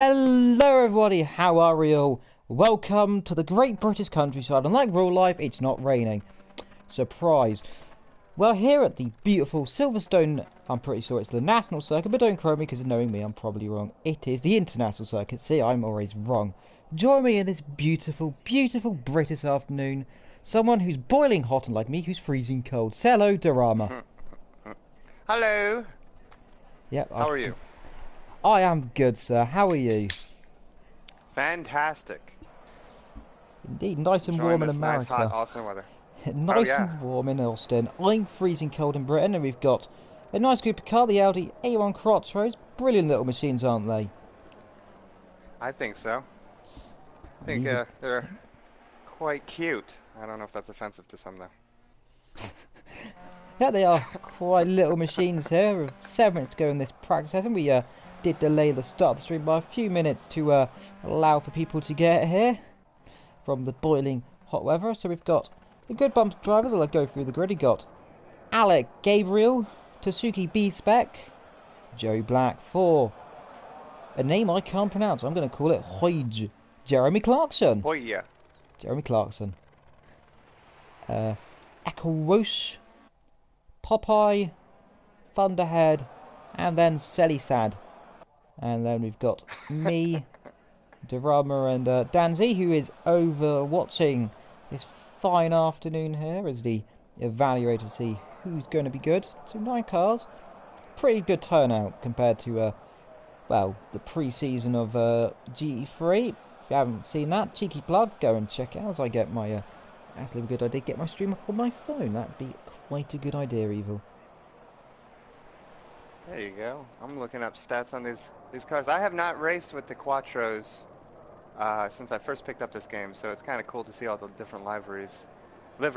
Hello everybody, how are you all? Welcome to the great British countryside, and like real life, it's not raining. Surprise. Well, here at the beautiful Silverstone, I'm pretty sure it's the National Circuit, but don't quote me because knowing me, I'm probably wrong. It is the International Circuit. See, I'm always wrong. Join me in this beautiful, beautiful British afternoon. Someone who's boiling hot and like me, who's freezing cold. Say hello, Dorama. Hello. Yep, How are you? I am good, sir. How are you? Fantastic. Indeed, nice and Enjoying warm in this nice, hot America. Austin weather. Oh Nice yeah, and warm in Austin. I'm freezing cold in Britain, and we've got a nice group of car, the Audi A1 Crossroads. Brilliant little machines, aren't they? I think so. I And think these are, they're quite cute. I don't know if that's offensive to some though. yeah, they are quite little machines here. With 7 minutes to go in this practice session, we did delay the start of the stream by a few minutes to allow for people to get here from the boiling hot weather. So we've got a good bunch of drivers. I'll go through the grid. We got Alec Gabriel, Tasuki B-Spec, Joe Black 4. A name I can't pronounce. I'm going to call it Hoij. Jeremy Clarkson. Oh yeah. Jeremy Clarkson. Echo Roche, Popeye, Thunderhead, and then Selisad. And then we've got me, Dorama, and Danzy, who is over watching this fine afternoon here as the evaluator to see who's going to be good. So 9 cars. Pretty good turnout compared to well, the pre-season of GE3. If you haven't seen that, cheeky plug, go and check it out as I get my, actually a good idea, get my stream up on my phone. That'd be quite a good idea, Evil. There you go. I'm looking up stats on these cars. I have not raced with the Quattros since I first picked up this game, so it's kind of cool to see all the different liveries. Uh,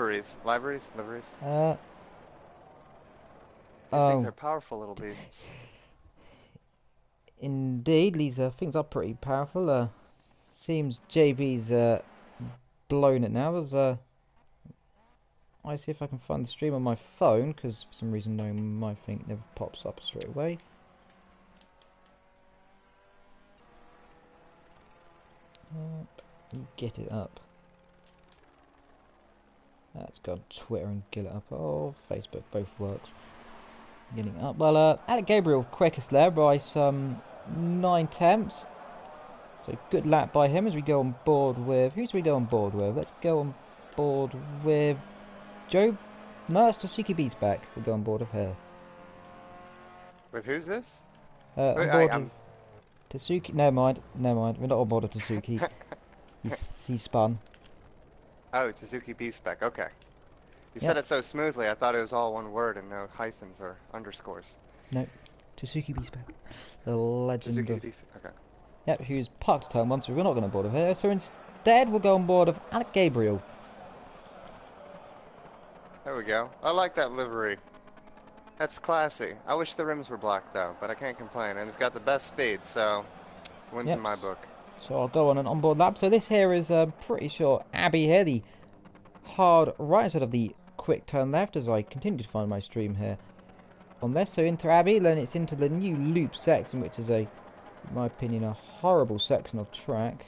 These things oh, are powerful little beasts. indeed, these things are pretty powerful. Seems JB's blown it now. As I see if I can find the stream on my phone, because for some reason no, my thing never pops up straight away. Get it up. Let's go on Twitter and get it up. Oh, Facebook, both works. Getting it up. Well, Alec Gabriel quickest there by some 9 tenths. So good lap by him as we go on board with... Who should we go on board with? Let's go on board with Joe... No, it's Tasuki B's back. We'll go on board with her. With who's this? On Wait, board with Tasuki... Never mind. We're not on board with Tasuki. he's spun. Oh, Suzuki B-Spec. Okay. You said Yep. it so smoothly, I thought it was all one word and no hyphens or underscores. No. Tasuki B's back. The legend Suzuki of... B-Spec. Okay. Yep, who's parked a turn 1, so we're not going on board with her. So instead, we'll go on board of Alec Gabriel. There we go. I like that livery. That's classy. I wish the rims were black though, but I can't complain. And it's got the best speed, so wins Yep. in my book. So I'll go on an onboard lap. So this here is pretty sure Abby here, the hard right side of the quick turn left as I continue to find my stream here on this. So into Abby, then it's into the new loop section, which is a, in my opinion, a horrible section of track.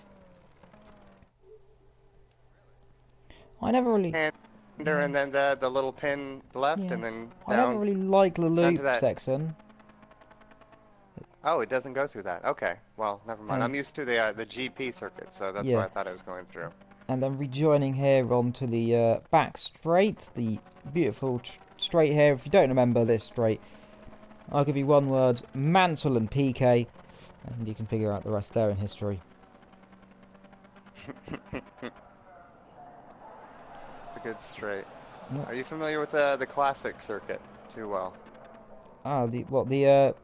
I never really... And then the little pin left Yeah, and then I never down. really like the Down to loop that. section. Oh, it doesn't go through that. Okay. Well, never mind. And I'm used to the GP circuit, so that's yeah, why I thought it was going through. and then rejoining here onto the back straight, the beautiful straight here. If you don't remember this straight, I'll give you one word: Mansell and PK, and you can figure out the rest there in history. A good straight. Yep. Are you familiar with the classic circuit too well? Ah, the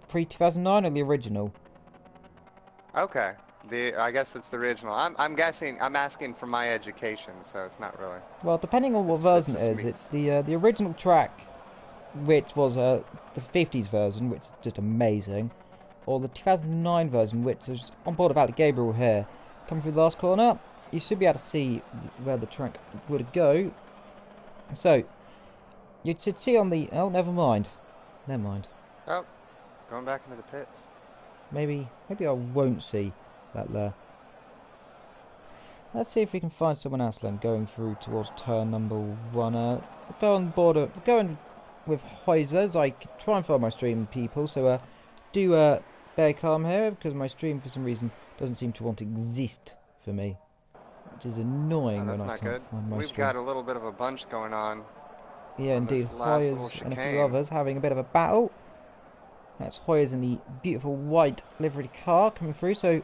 pre-2009 or the original? Okay. I guess it's the original. I'm guessing. I'm asking for my education, so it's not really. Well, depending on what It's version it just is, me. it's the original track, which was the 50s version, which is just amazing, or the 2009 version, which is on board of Alec Gabriel here. Coming through the last corner, you should be able to see where the track would go. So, you should see on the... Oh, never mind. Never mind. Oh, going back into the pits. Maybe I won't see. That there. Let's see if we can find someone else then going through towards turn number 1. Go on board. Going with Hoisers. I try and find my stream people, so do bear calm here because my stream for some reason doesn't seem to want to exist for me, which is annoying Oh, when that's I not can't good. find my We've stream. got a little bit of a bunch going Yeah, on indeed, this last little Hoyers and a few chicane. others having a bit of a battle. That's Hoyers in the beautiful white liveried car coming through. So,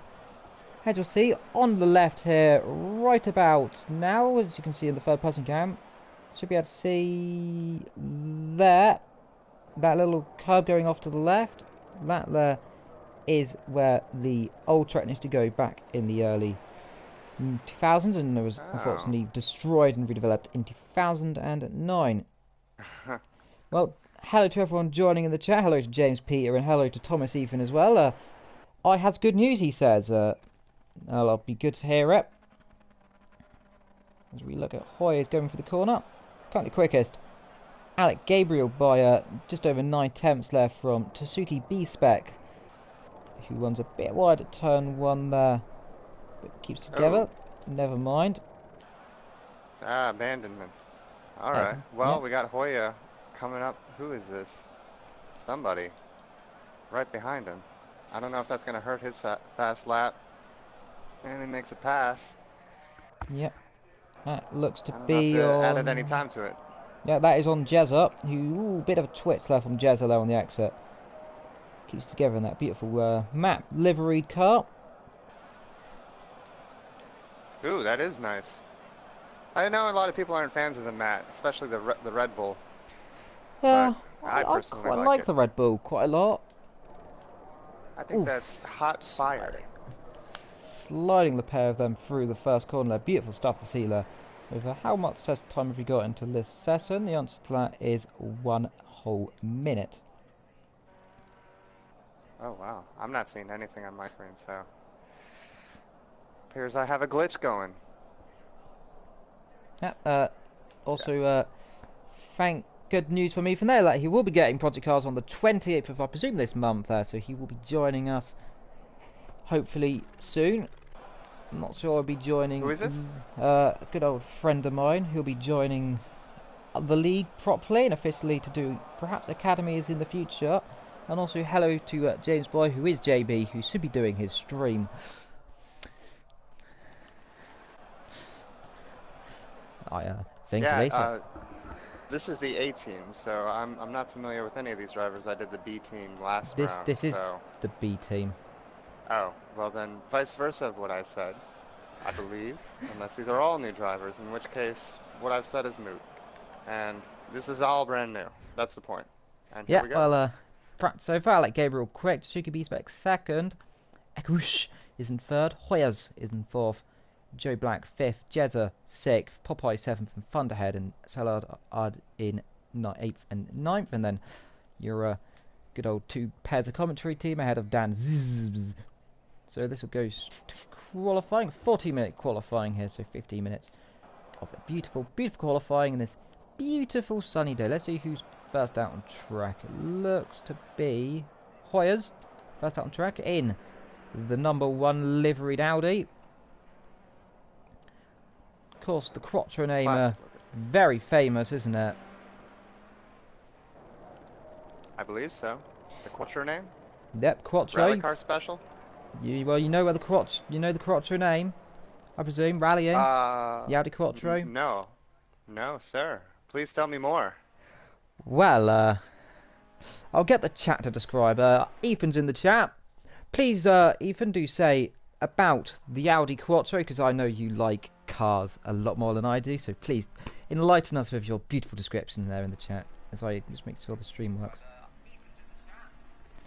as you'll see, on the left here, right about now, as you can see in the third person cam, should be able to see there, that little curve going off to the left. That there is where the old track used to go back in the early 2000s, and it was Oh. unfortunately destroyed and redeveloped in 2009. Well, hello to everyone joining in the chat. Hello to James Peter and hello to Thomas Ethan as well. I has good news, he says. I'll be good to hear it. As we look at Hoyers going for the corner. Currently quickest. Alec Gabriel by just over 9/10 left from Tasuki B-Spec, who runs a bit wide at turn 1 there, but keeps together. Oh. Never mind. Ah, abandonment. Alright. Well, yeah. we got Hoya coming up. Who is this? Somebody. Right behind him. I don't know if that's going to hurt his fast lap. And he makes a pass. Yep. That looks to I don't know be if it on... added any time to it. Yeah, that is on Jezza, who... Ooh, bit of a twitch left from Jezza there on the exit. Keeps together in that beautiful map liveried car. Ooh, that is nice. I know a lot of people aren't fans of the mat, especially the Red Bull. Yeah, But I personally quite like like it. the Red Bull quite a lot. I think Oof. that's hot fire. Sliding the pair of them through the first corner there. Beautiful stuff to see there. Over how much time have we got into this session? The answer to that is 1 whole minute. Oh wow, I'm not seeing anything on my screen, so appears I have a glitch going. Yeah, also, good news for me from there that he will be getting Project Cars on the 28th of, I presume, this month there, so he will be joining us hopefully soon. I'm not sure I'll be joining. Who is this? A good old friend of mine who'll be joining the league properly and officially to do perhaps academies in the future. And also hello to James Boy, who is JB, who should be doing his stream. I think at least. This is the A team, so I'm not familiar with any of these drivers. I did the B team last This round. is the B team. Oh, well then vice versa of what I said, I believe, unless these are all new drivers, in which case what I've said is moot. And this is all brand new. That's the point. And here we go. Well, so far, like Gabriel quick, Tsuki B-Spec second, Ekush is in third, Hoyas is in fourth, Joe Black fifth, Jezza sixth, Popeye seventh, and Thunderhead and Salad are in eighth and ninth, and then your good old two pairs of commentary team ahead of Dan Zzz. So this will go to qualifying, 40-minute qualifying here, so 15 minutes of a beautiful, beautiful qualifying in this beautiful sunny day. Let's see who's first out on track. It looks to be Hoyers first out on track in the number 1 liveried Audi. Of course, the Quattro name, very famous, isn't it? I believe so. The Quattro name? Yep, Quattro. Rally car special? You know where the Quattro name, I presume, rallying? The Audi Quattro? No, sir. Please tell me more. Well, I'll get the chat to describe. Ethan's in the chat. Please, Ethan, do say about the Audi Quattro, because I know you like cars a lot more than I do, so please enlighten us with your beautiful description there in the chat, as I just make sure the stream works.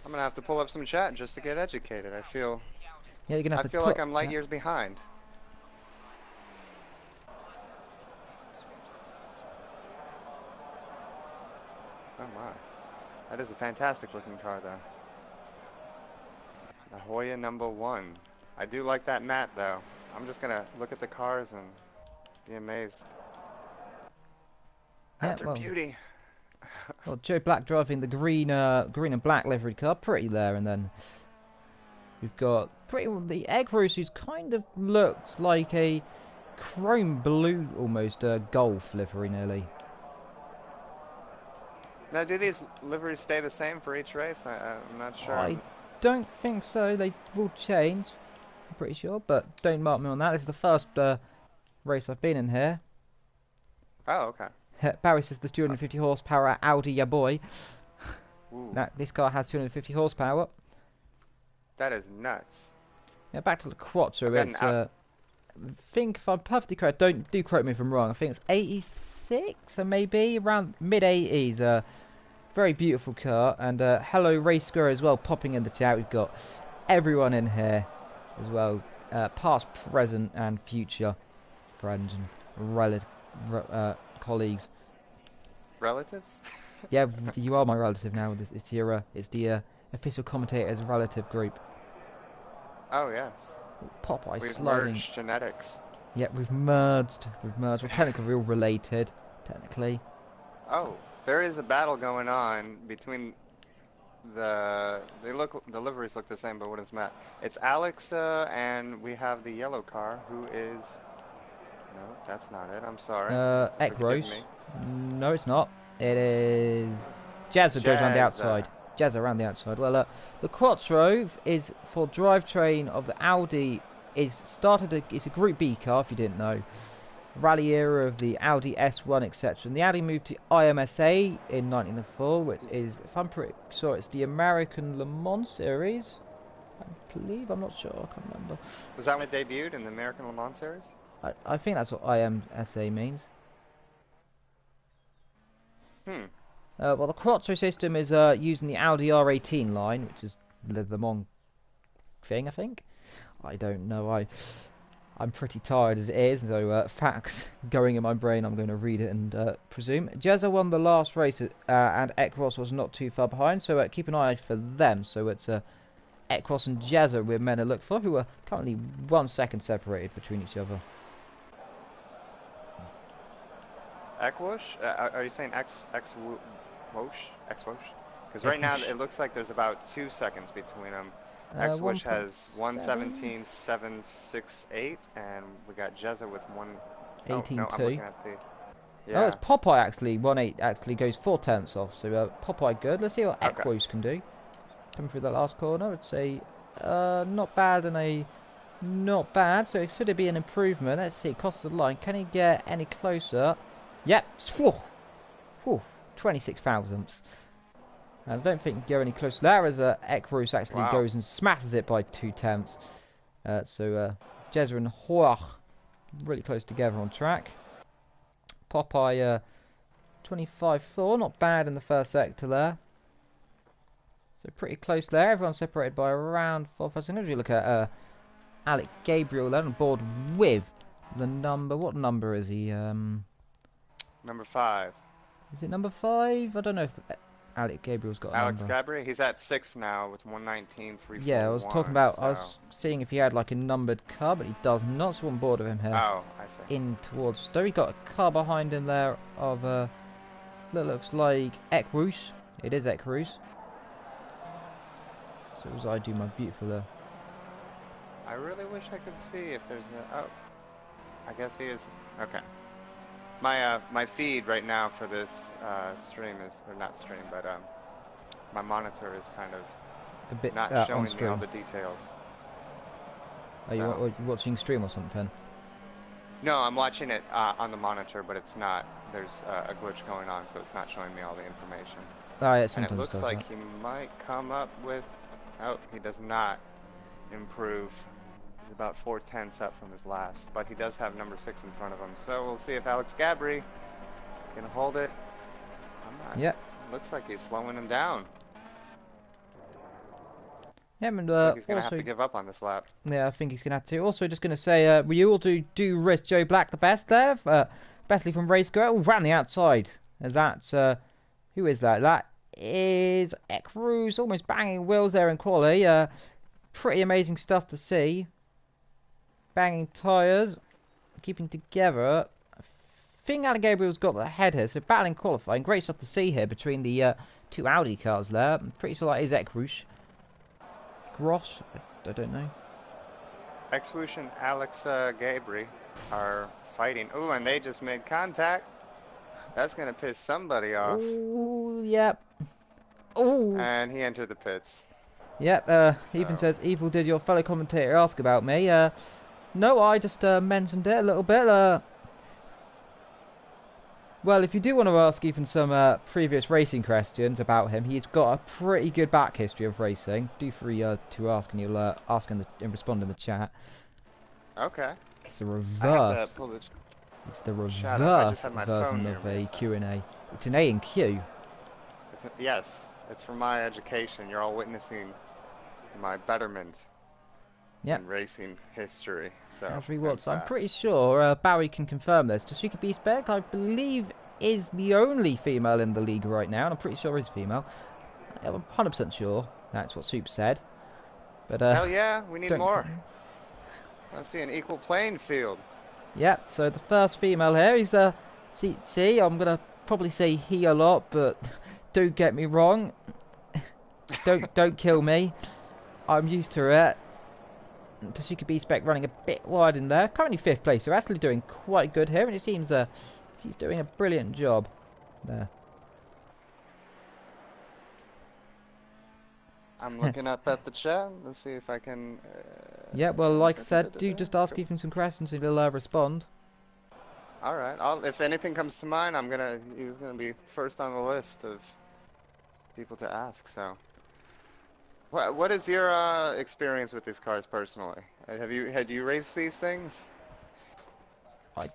I'm gonna have to pull up some chat just to get educated. I feel I feel like I'm light years behind. Oh my. That is a fantastic looking car though. The Hoya number 1. I do like that matte though. I'm just gonna look at the cars and be amazed at their beauty. Well, Joe Black driving the green and black livery car, pretty there, and then We've got the Eggros, who's kind of looks like a chrome blue, almost golf livery nearly. Now, do these liveries stay the same for each race? I'm not sure. I don't think so. They will change, I'm pretty sure, but don't mark me on that. This is the first race I've been in here. Oh, okay. Barry says the 250 horsepower Audi, ya boy. Ooh, Now, this car has 250 horsepower. that is nuts. Yeah, back to the Quattro. I've got It's an I think if I'm perfectly correct, don't do quote me if I'm wrong. I think it's 86 or maybe around mid 80s. Very beautiful car, and hello Race Square as well, popping in the chat. We've got everyone in here as well, past, present, and future friends and colleagues. Relatives? Yeah, you are my relative now. It's your it's the official commentator's relative group. Oh, yes. Popeye We've sliding. merged genetics. Yeah, we've merged. Well, technically we're all related. Technically. Oh, there is a battle going on between the liveries look the same, but what is Matt? It's Alex and we have the yellow car who is no, that's not it. I'm sorry. Forgive Eckros. me. No, it's not. It is Jazza goes around the outside. Jazza around the outside. Well, the Quattro is for drivetrain of the Audi. It's a Group B car if you didn't know. Rally era of the Audi S1, etc. And the Audi moved to IMSA in 1904, which is, if I'm pretty sure, it's the American Le Mans series. I believe. I'm not sure. I can't remember. Was that when it debuted in the American Le Mans series? I think that's what IMSA means. Well, the Quattro system is using the Audi R18 line, which is the Le Mans thing, I think. I don't know. I'm pretty tired as it is, so facts going in my brain, I'm going to read it and presume. Jezza won the last race, and Eckros was not too far behind, so keep an eye for them. So it's Eckros and Jezza we're meant to look for, who are currently 1 second separated between each other. Ekwosh? Are you saying Ekwosh? Because right now it looks like there's about 2 seconds between them. Ekwosh has 1:17.768, and we got Jezza with 1:18.2. No, I'm looking at the. Yeah. Oh, it's Popeye actually. 1:8 actually goes 4/10 off. So Popeye good. Let's see what Eckros can do. Coming through that last corner, I'd say not bad and a not bad. So it should be an improvement. Let's see. Cross the line. Can he get any closer? Yep. 26 thousandths. I don't think he can go any closer there as Eckros actually goes and smashes it by 2/10. So Jezza and Hoach really close together on track. Popeye 25.4, not bad in the first sector there. So pretty close there. Everyone's separated by around 4 seconds. We look at Alec Gabriel then on board with the number. What number is he? Number 5. Is it number 5? I don't know if Alec Gabriel's got a Alex number. Gabri, he's at 6 now with 1:19.341. Yeah, I was talking about. So. I was seeing if he had like a numbered car, but he does not. So on board of him here. Oh, I see. In towards Stowe. He got a car behind him there of that looks like Eckros. It is Eckros. So as I do my beautiful. I really wish I could see if there's a. Oh, I guess he is. Okay. My feed right now for this stream is, or not stream, but my monitor is kind of A bit not showing me all the details. Are you watching stream or something? No, I'm watching it on the monitor, but it's not. There's a glitch going on, so it's not showing me all the information. Oh, yeah, and sometimes it looks does like that. he might come up with. Oh, he does not improve. He's about 4/10 up from his last, but he does have number 6 in front of him. So we'll see if Alex Gabri can hold it. I'm not. Yeah. Looks like he's slowing him down. Yeah, and Looks like he's gonna have to give up on this lap. Yeah, I think he's gonna have to. Also, just gonna say, we all do risk Joe Black the best there, especially from Race Girl. Oh, ran the outside. Is that who is that? That is Eckros, almost banging wheels there in quali. Pretty amazing stuff to see. Banging tyres, keeping together. I think Alec Gabriel's got the head here, so battling qualifying. Great stuff to see here between the two Audi cars there. I'm pretty sure that is Eckros. Gross, I I don't know. X-Woosh and Alex Gabri are fighting. Ooh, and they just made contact. That's gonna piss somebody off. Oh, yep. Oh, And he entered the pits. yep. Even So, says, Evil, did your fellow commentator ask about me? No, I just mentioned it a little bit. Well, if you do want to ask even some previous racing questions about him, he's got a pretty good back history of racing. Do free to ask, and you'll ask and respond in the chat. okay. It's the I have to reverse. pull the It's the chat up. I just reverse have my phone version near of me. a So. Q&A. It's an A and Q. Yes, it's for my education. You're all witnessing my betterment Yep. in racing history. So, As we and watch, I'm pretty facts. sure Barry can confirm this. Tasuka B-Spec, I believe, is the only female in the league right now, and I'm pretty sure is female. I'm 100% sure. That's what Soup said. But Hell yeah, we need don't more. quote me. I see an equal playing field. Yep, so the first female here is see, I'm gonna probably say he a lot, but don't get me wrong. Don't kill me. I'm used to it. Tasuka B-Spec running a bit wide in there. Currently 5th place, so actually doing quite good here, and it seems she's doing a brilliant job there. I'm looking up at the chat. Let's see if I can. Yeah, well, like I said, do just ask Ethan some questions and he'll respond. All right. If anything comes to mind, he's gonna be first on the list of people to ask. So, what is your experience with these cars personally? Had you raced these things? I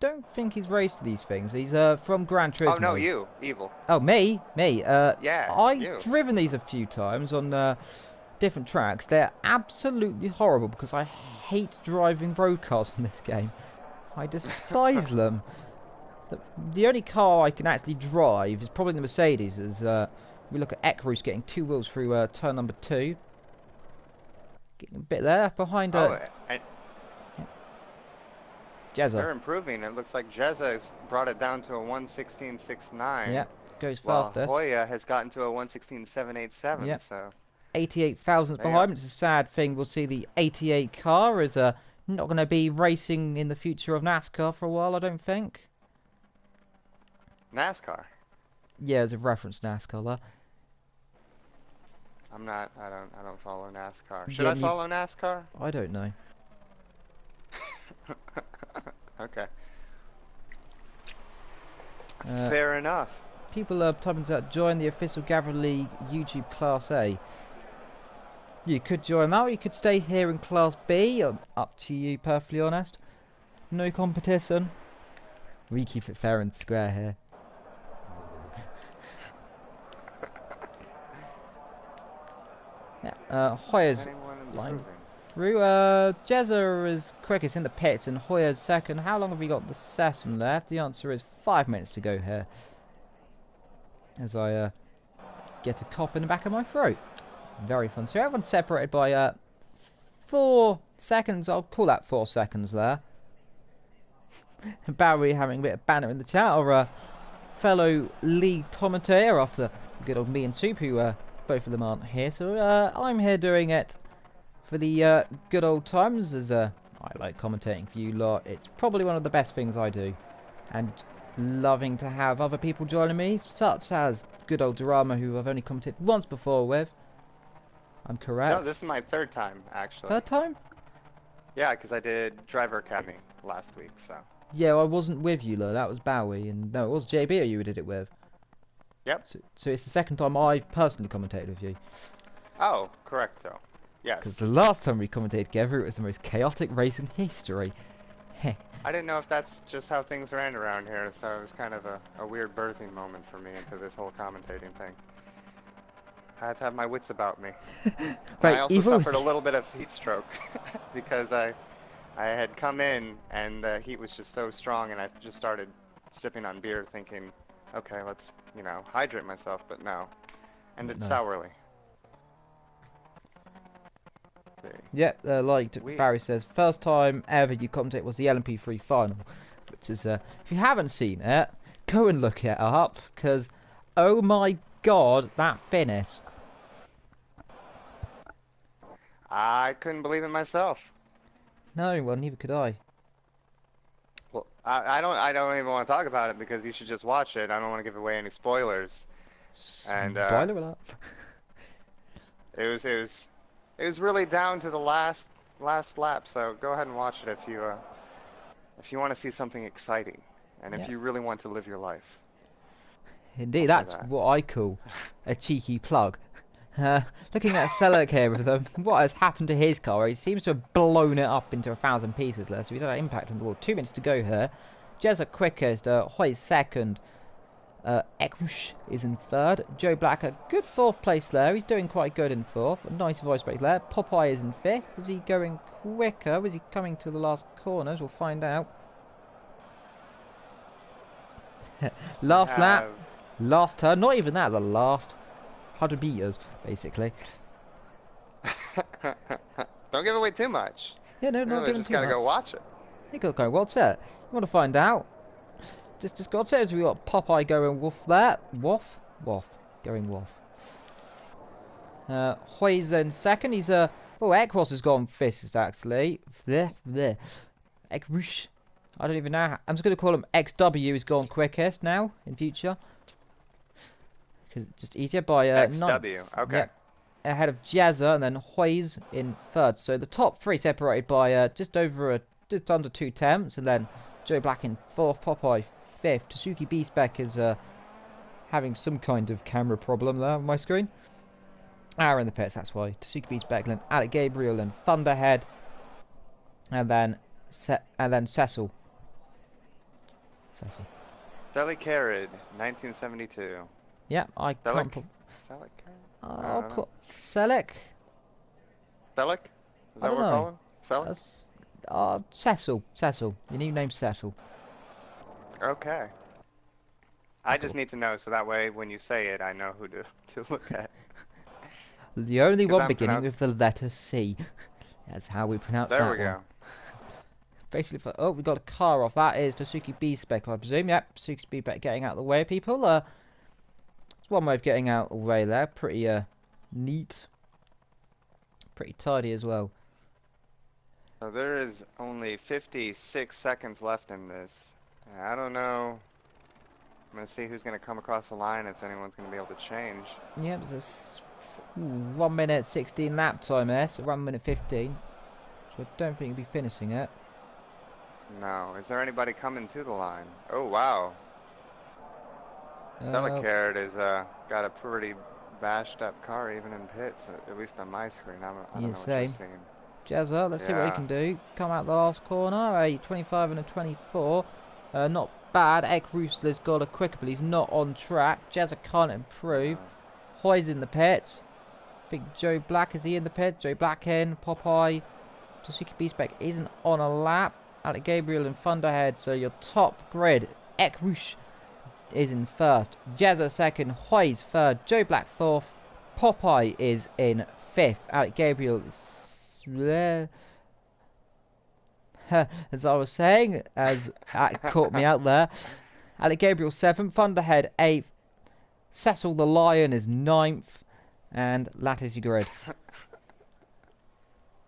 don't think he's raced these things. He's from Gran Turismo. Oh no, you, Evil. Oh, me. Yeah, I've you. driven these a few times on different tracks. They're absolutely horrible because I hate driving road cars in this game. I despise them. The only car I can actually drive is probably the Mercedes. As we look at Ekrus getting 2 wheels through turn number 2. Getting a bit there behind And Jezza. they're improving. It looks like Jezza has brought it down to a 1:16.69. Yeah, goes While fastest. Hoya has gotten to a 1:16.787. Yep. So 88 thousandths they behind. are. It's a sad thing. We'll see the 88 car is not going to be racing in the future of NASCAR for a while, I don't think. NASCAR. Yeah, as a reference NASCAR there. I'm not. I don't follow NASCAR. Should Yeah, I follow NASCAR? I don't know. Okay. Uh, Fair enough. People are typing that join the official Gavra League YouTube Class A. You could join that, or you could stay here in Class B. Up to you, perfectly honest. No competition. We keep it fair and square here. Yeah, Hoyer's Anyone line improving? through. Jezza is quickest in the pits and Hoyer's second. How long have we got the session left? The answer is 5 minutes to go here. As I get a cough in the back of my throat. Very fun. So everyone's separated by 4 seconds. I'll call that 4 seconds there. Barry having a bit of banter in the chat. Our fellow league commentator after good old me and Soup, who both of them aren't here. So I'm here doing it for the good old times, as I like commentating for you lot. It's probably one of the best things I do. And loving to have other people joining me, such as good old Drama, who I've only commented once before with. I'm correct. No, this is my 3rd time actually. 3rd time? Yeah, because I did Driver Academy last week. So. Yeah, I wasn't with you, though. That was Bowie, and no, it was JB you did it with. Yep. So it's the 2nd time I've personally commentated with you. Oh, correcto. Yes. Because the last time we commentated together, it was the most chaotic race in history. I didn't know if that's just how things ran around here, so it was kind of a weird birthing moment for me into this whole commentating thing. I had to have my wits about me. Right, I also suffered a little bit of heat stroke because I had come in and the heat was just so strong, and I just started sipping on beer thinking, okay, let's, hydrate myself, but no. Ended sourly. Yep, like Barry says, first time ever you commentate was the LMP3 final, which is, if you haven't seen it, go and look it up, because, oh my god, that finish. I couldn't believe it myself. No, well, neither could I. Well, I don't even want to talk about it because you should just watch it. I don't want to give away any spoilers. And Spoiler alert. it was really down to the last lap. So go ahead and watch it if you want to see something exciting and if Yeah. you really want to live your life. I'll Indeed, say that's that. what I call a cheeky plug. Looking at Selleck here with what has happened to his car, he seems to have blown it up into 1,000 pieces there, so he's had an impact on the wall. 2 minutes to go here. Jezza quickest, Hoy second, Ekrush is in third, Joe Black a good fourth place there, he's doing quite good in fourth, a nice voice break there. Popeye is in fifth, is he going quicker, is he coming to the last corners, we'll find out. Last lap, last turn, not even that, the last 100 meters, basically. Don't give away too much. Yeah, no, You not really giving just too gotta much. go watch it. You got to go, what's that? You want to find out? Just got to, we got Popeye going woof there. Woof, woof, going woof. Hoy's in second, he's oh, Ekros has gone fifth actually. There. Ekrush. I don't even know. I'm just going to call him XW. He's gone quickest now in future. Because it's just easier by XW. Okay. Yep. Ahead of Jazza and then Hoy's in third. So the top three separated by just under 2 tenths, and then Joe Black in fourth, Popeye fifth. Tasuki B-Spec is having some kind of camera problem there on my screen. In the pits, that's why. Tasuki B-Spec, then Alec Gabriel and Thunderhead, and then Cecil. Deli Carrot, 1972. Yeah, I can't put. Selick? I'll put Selleck. Selick? Is that what we're calling? Selick? Cecil. Cecil. Your new name's Cecil. Okay. I just need to know so that way when you say it, I know who to look at. The only one I'm beginning with the letter C. That's how we pronounce that There one. we go. Basically, oh, we got a car off. That is Tasuki B-Spec, I presume. Yep, Tasuki B-Spec getting out of the way, people. It's one way of getting out of the way there. Pretty neat. Pretty tidy as well. So there is only 56 seconds left in this. I don't know. I'm going to see who's going to come across the line, if anyone's going to be able to change. Yep, it's 1 minute 16 lap time there, so 1 minute 15. So I don't think you'll be finishing it. No. Is there anybody coming to the line? Oh, wow. Delicarrot has got a pretty bashed up car even in pits, at least on my screen. I don't know what you're seeing. Jazza, let's see what he can do. Come out the last corner, a 25 and a 24. Not bad. Ek Rooster's got a quicker, but he's not on track. Jazza can't improve. Hoy's in the pits. I think Joe Black, is he in the pit? Joe Black in. Popeye. Tasuki B-Spec isn't on a lap. Alec Gabriel and Thunderhead, so your top grid. Ek Roosh is in first. Jazza second. Hoy's third. Joe Black fourth. Popeye is in fifth. Alec Gabriel is there. As I was saying, as that caught me out there. Alec Gabriel 7th, Thunderhead 8th, Cecil the Lion is 9th, and that is your grid.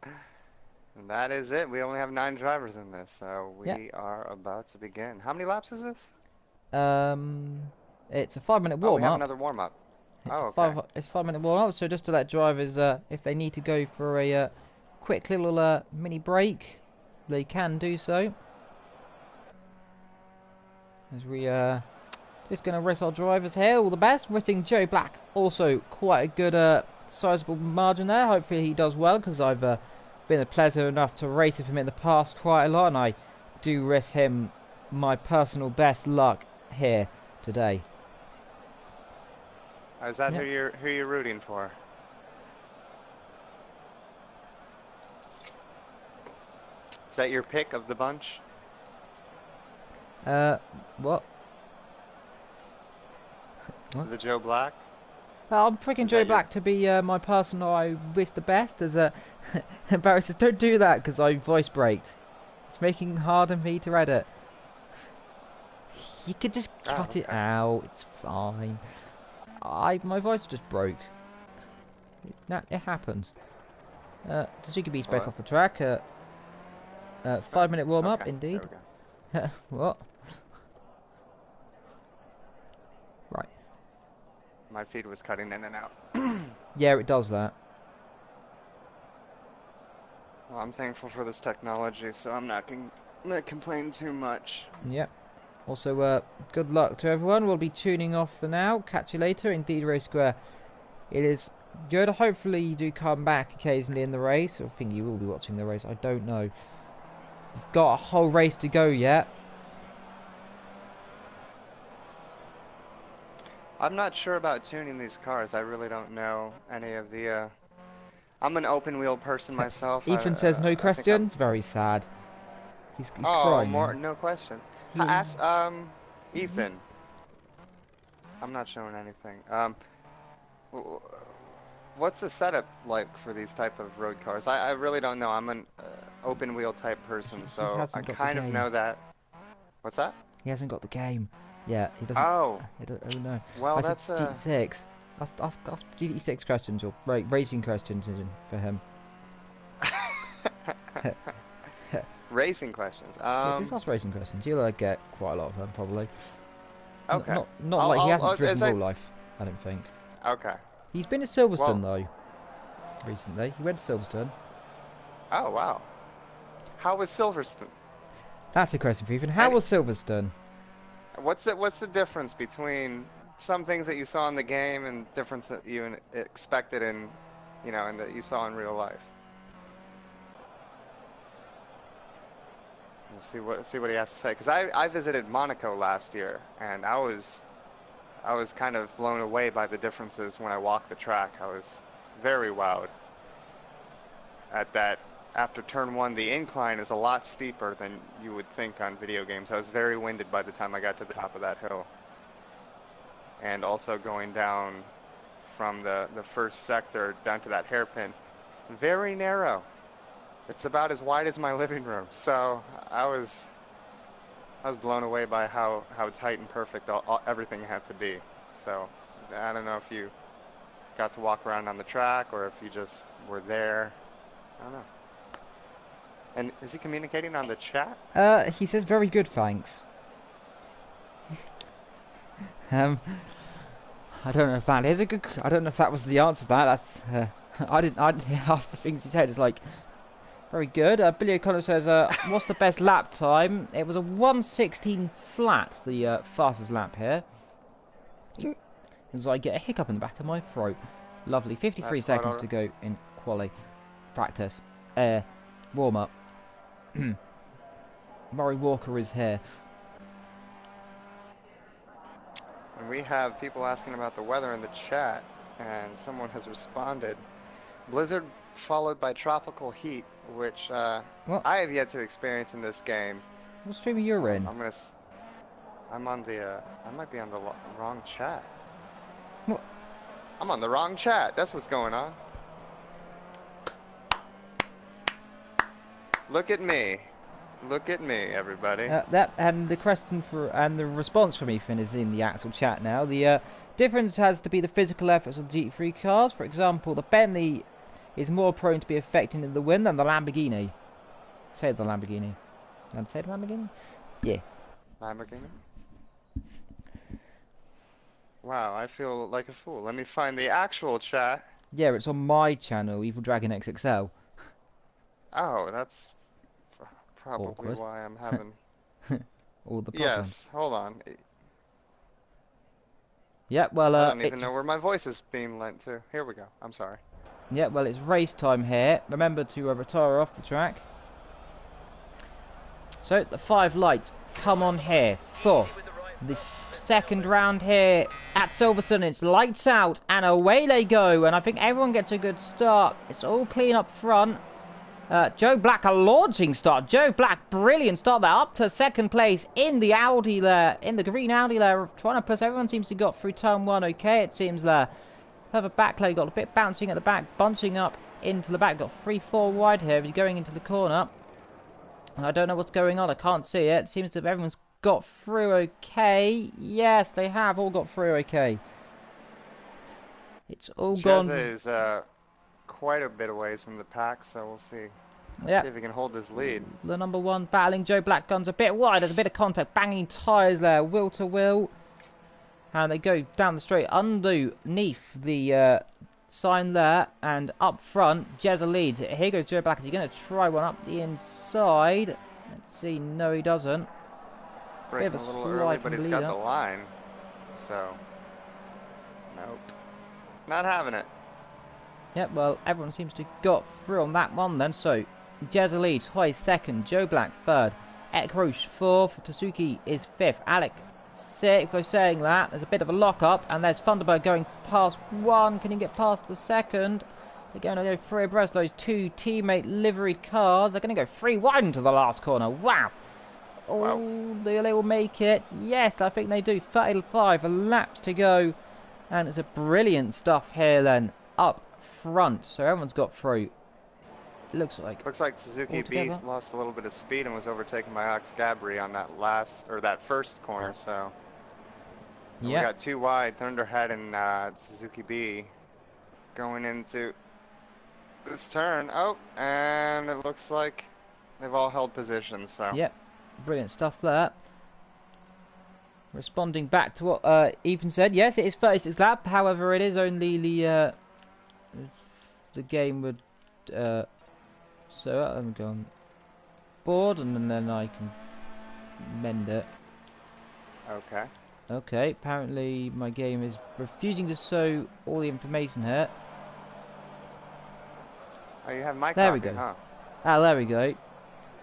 And that is it. We only have 9 drivers in this, so we are about to begin. How many laps is this? It's a 5-minute warm-up. Oh, we have another warm-up. It's a 5-minute warm-up, so just to let drivers, if they need to go for a quick little mini break, they can do so. As we just going to race our drivers here, all the best. Racing Joe Black, also quite a good sizable margin there. Hopefully he does well, because I've been pleasant enough to race with him in the past quite a lot, and I do wish him my personal best luck here today. Is that who you're rooting for? Is that your pick of the bunch? What? The Joe Black? I'm picking Joe Black to be my person I wish the best. As Barry says, don't do that because I voice braked. It's making it harder for me to edit. You could just cut it out. It's fine. My voice just broke. It happens. Suzuki Beast back Hello? off the track. 5-minute warm up, Okay, there indeed. we go. What? Right. My feed was cutting in and out. Yeah, it does that. Well, I'm thankful for this technology, so I'm not gonna complain too much. Yep. Also, good luck to everyone. We'll be tuning off for now. Catch you later. Indeed, Race Square. It is good. Hopefully, you do come back occasionally in the race. I think you will be watching the race. I don't know. We've got a whole race to go yet. I'm not sure about tuning these cars. I really don't know any of the. I'm an open wheel person myself. Ethan says no I think I'm. questions. Very sad. He's Oh, crying more now. no questions. He, Ask Ethan. I'm not showing anything. W- what's the setup like for these type of road cars? I really don't know. I'm an open wheel type person, he so I hasn't got the kind of game. know that. What's that? He hasn't got the game. Yeah, he doesn't. Oh, Oh no. well, I said that's GT6. Ask GT6 questions or racing questions for him. racing questions. Yeah, just ask racing questions. You'll get quite a lot of them probably. Okay. Not like he hasn't driven as real life. I don't think. okay. He's been to Silverstone Well, though. Recently, he went to Silverstone. oh wow. How was Silverstone? That's a question for Ethan. How And was Silverstone? what's the difference between some things that you saw in the game and difference that you expected in, and that you saw in real life? We'll see what he has to say. Because I visited Monaco last year, and I was kind of blown away by the differences when I walked the track. I was very wowed at that. After turn one, the incline is a lot steeper than you would think on video games. I was very winded by the time I got to the top of that hill. And also going down from the first sector down to that hairpin, very narrow. It's about as wide as my living room. So I was blown away by how tight and perfect everything had to be. So I don't know if you got to walk around on the track or if you just were there. I don't know. And is he communicating on the chat? He says very good, thanks. um, I don't know if that is a good. I don't know if that was the answer to that. That's. I didn't hear half the things he said. It's like very good. Billy O'Connor says, "What's the best lap time?" It was a 1:16 flat, the fastest lap here. As I get a hiccup in the back of my throat. Lovely. 53 That's quite seconds alright. to go in quali. Practice. Warm up. Murray Walker is here. And we have people asking about the weather in the chat, and someone has responded. Blizzard followed by tropical heat, which What? I have yet to experience in this game. What stream are you in? I'm on the, I might be on the wrong chat. What? I'm on the wrong chat. That's what's going on. Look at me. Look at me, everybody. That and the question and the response from Ethan is in the actual chat now. The difference has to be the physical efforts of GT3 cars. For example, the Bentley is more prone to be affected in the wind than the Lamborghini. Say the Lamborghini. And say the Lamborghini? Yeah. Lamborghini? Wow, I feel like a fool. Let me find the actual chat. Yeah, it's on my channel, Evildragonxxl. Oh, that's probably Awkward. why I'm having... All the problems. Yes, hold on. Yeah, well, I don't even know where my voice is being lent to. Here we go. I'm sorry. yeah, well, it's race time here. Remember to retire off the track. So, the 5 lights come on here for the second round here at Silverstone. It's lights out and away they go. And I think everyone gets a good start. It's all clean up front. Joe Black, a launching start. Joe Black, brilliant start there. Up to second place in the Audi there. In the green Audi there. Trying to push. Everyone seems to have got through turn 1 okay, it seems there. Further back, got a bit bouncing at the back. Bunching up into the back. Got 3-4 wide here. He's going into the corner. I don't know what's going on. I can't see it. It seems that everyone's got through okay. Yes, they have all got through okay. It's all gone. Jezza is quite a bit away from the pack, so we'll see. Yeah. See if he can hold this lead. The number 1 battling. Joe Black guns a bit wide. There's a bit of contact. Banging tyres there. Wheel to wheel. And they go down the straight underneath the sign there. And up front, Jezza leads. Here goes Joe Black. Is he going to try one up the inside? Let's see. No, he doesn't. Breaking a little early, but he's got the line. So, nope. Not having it. Yep, well, everyone seems to have got through on that one then. So, Jezza leads, Hoy second, Joe Black third, Ekrosh fourth, Tasuki is fifth, Alec sixth. Though saying that, there's a bit of a lock-up, and there's Thunderbird going past one. Can he get past the second? They're going to go three abreast those two teammate liveried cars. They're going to go 3 wide into the last corner. Wow. Oh, they will make it. Yes, I think they do. 35 laps to go. And it's a brilliant stuff here then, up front. So everyone's got through. Looks like Suzuki B lost a little bit of speed and was overtaken by Alex Gabri on that first corner. So we got 2 wide, Thunderhead and Suzuki B going into this turn. Oh, and it looks like they've all held position. So yep, brilliant stuff there. Responding back to what Ethan said, yes, it is 36 lap. However, it is only the game would. So I'm going board, and then I can mend it. Okay. Okay. Apparently, my game is refusing to show all the information here. Oh, you have my there copy, we go. Huh? Ah, there we go.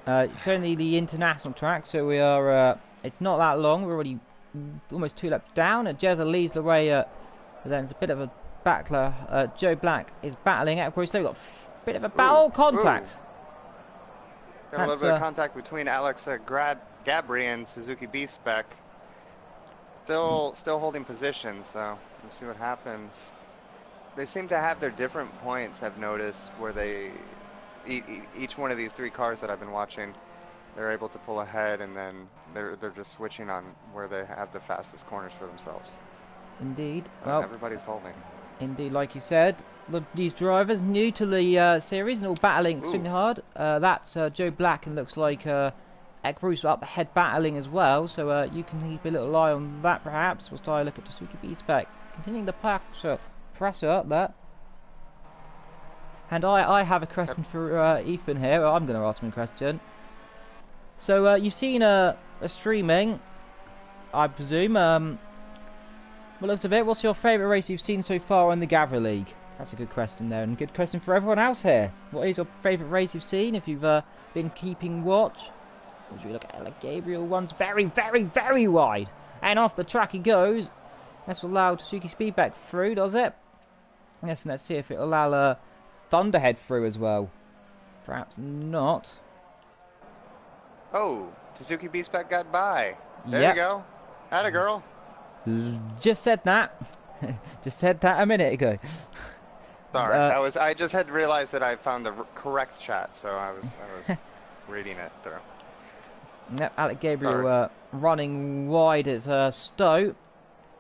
It's only the international track, so we are. It's not that long. We're already almost 2 laps down. Jezza leads the way. But then it's a bit of a battler. Joe Black is battling. Of course, they've got a bit of a battle contact. Got a little bit of contact between Alex Gabri and Suzuki B-Spec. Still holding position, so we'll see what happens. They seem to have their different points, I've noticed, where they each one of these 3 cars that I've been watching, they're able to pull ahead, and then they're just switching on where they have the fastest corners for themselves. Indeed. Well, everybody's holding. Indeed, like you said, these drivers new to the series and all battling extremely hard. That's Joe Black, and looks like Ekrosh up ahead battling as well. So you can keep a little eye on that perhaps. We'll try a look at Tasuki B-Spec. Continuing the pressure up there. And I have a question for Ethan here. Well, I'm going to ask him a question. So you've seen a streaming, I presume. Well, looks of it, what's your favourite race you've seen so far in the Gavra League? That's a good question there, and good question for everyone else here. What is your favourite race you've seen, if you've been keeping watch? As we look at like Gabriel, one's very, very, very wide. And off the track he goes. Let's allow Tasuki Speed back through, does it? Yes, and let's see if it'll allow Thunderhead through as well. Perhaps not. Oh, Suzuki B-Spec got by. There you go. Atta girl. Just said that. Just said that a minute ago. Sorry, I just had realized that I found the correct chat, so I was reading it through. Yep, Alec Gabriel running wide as Stowe,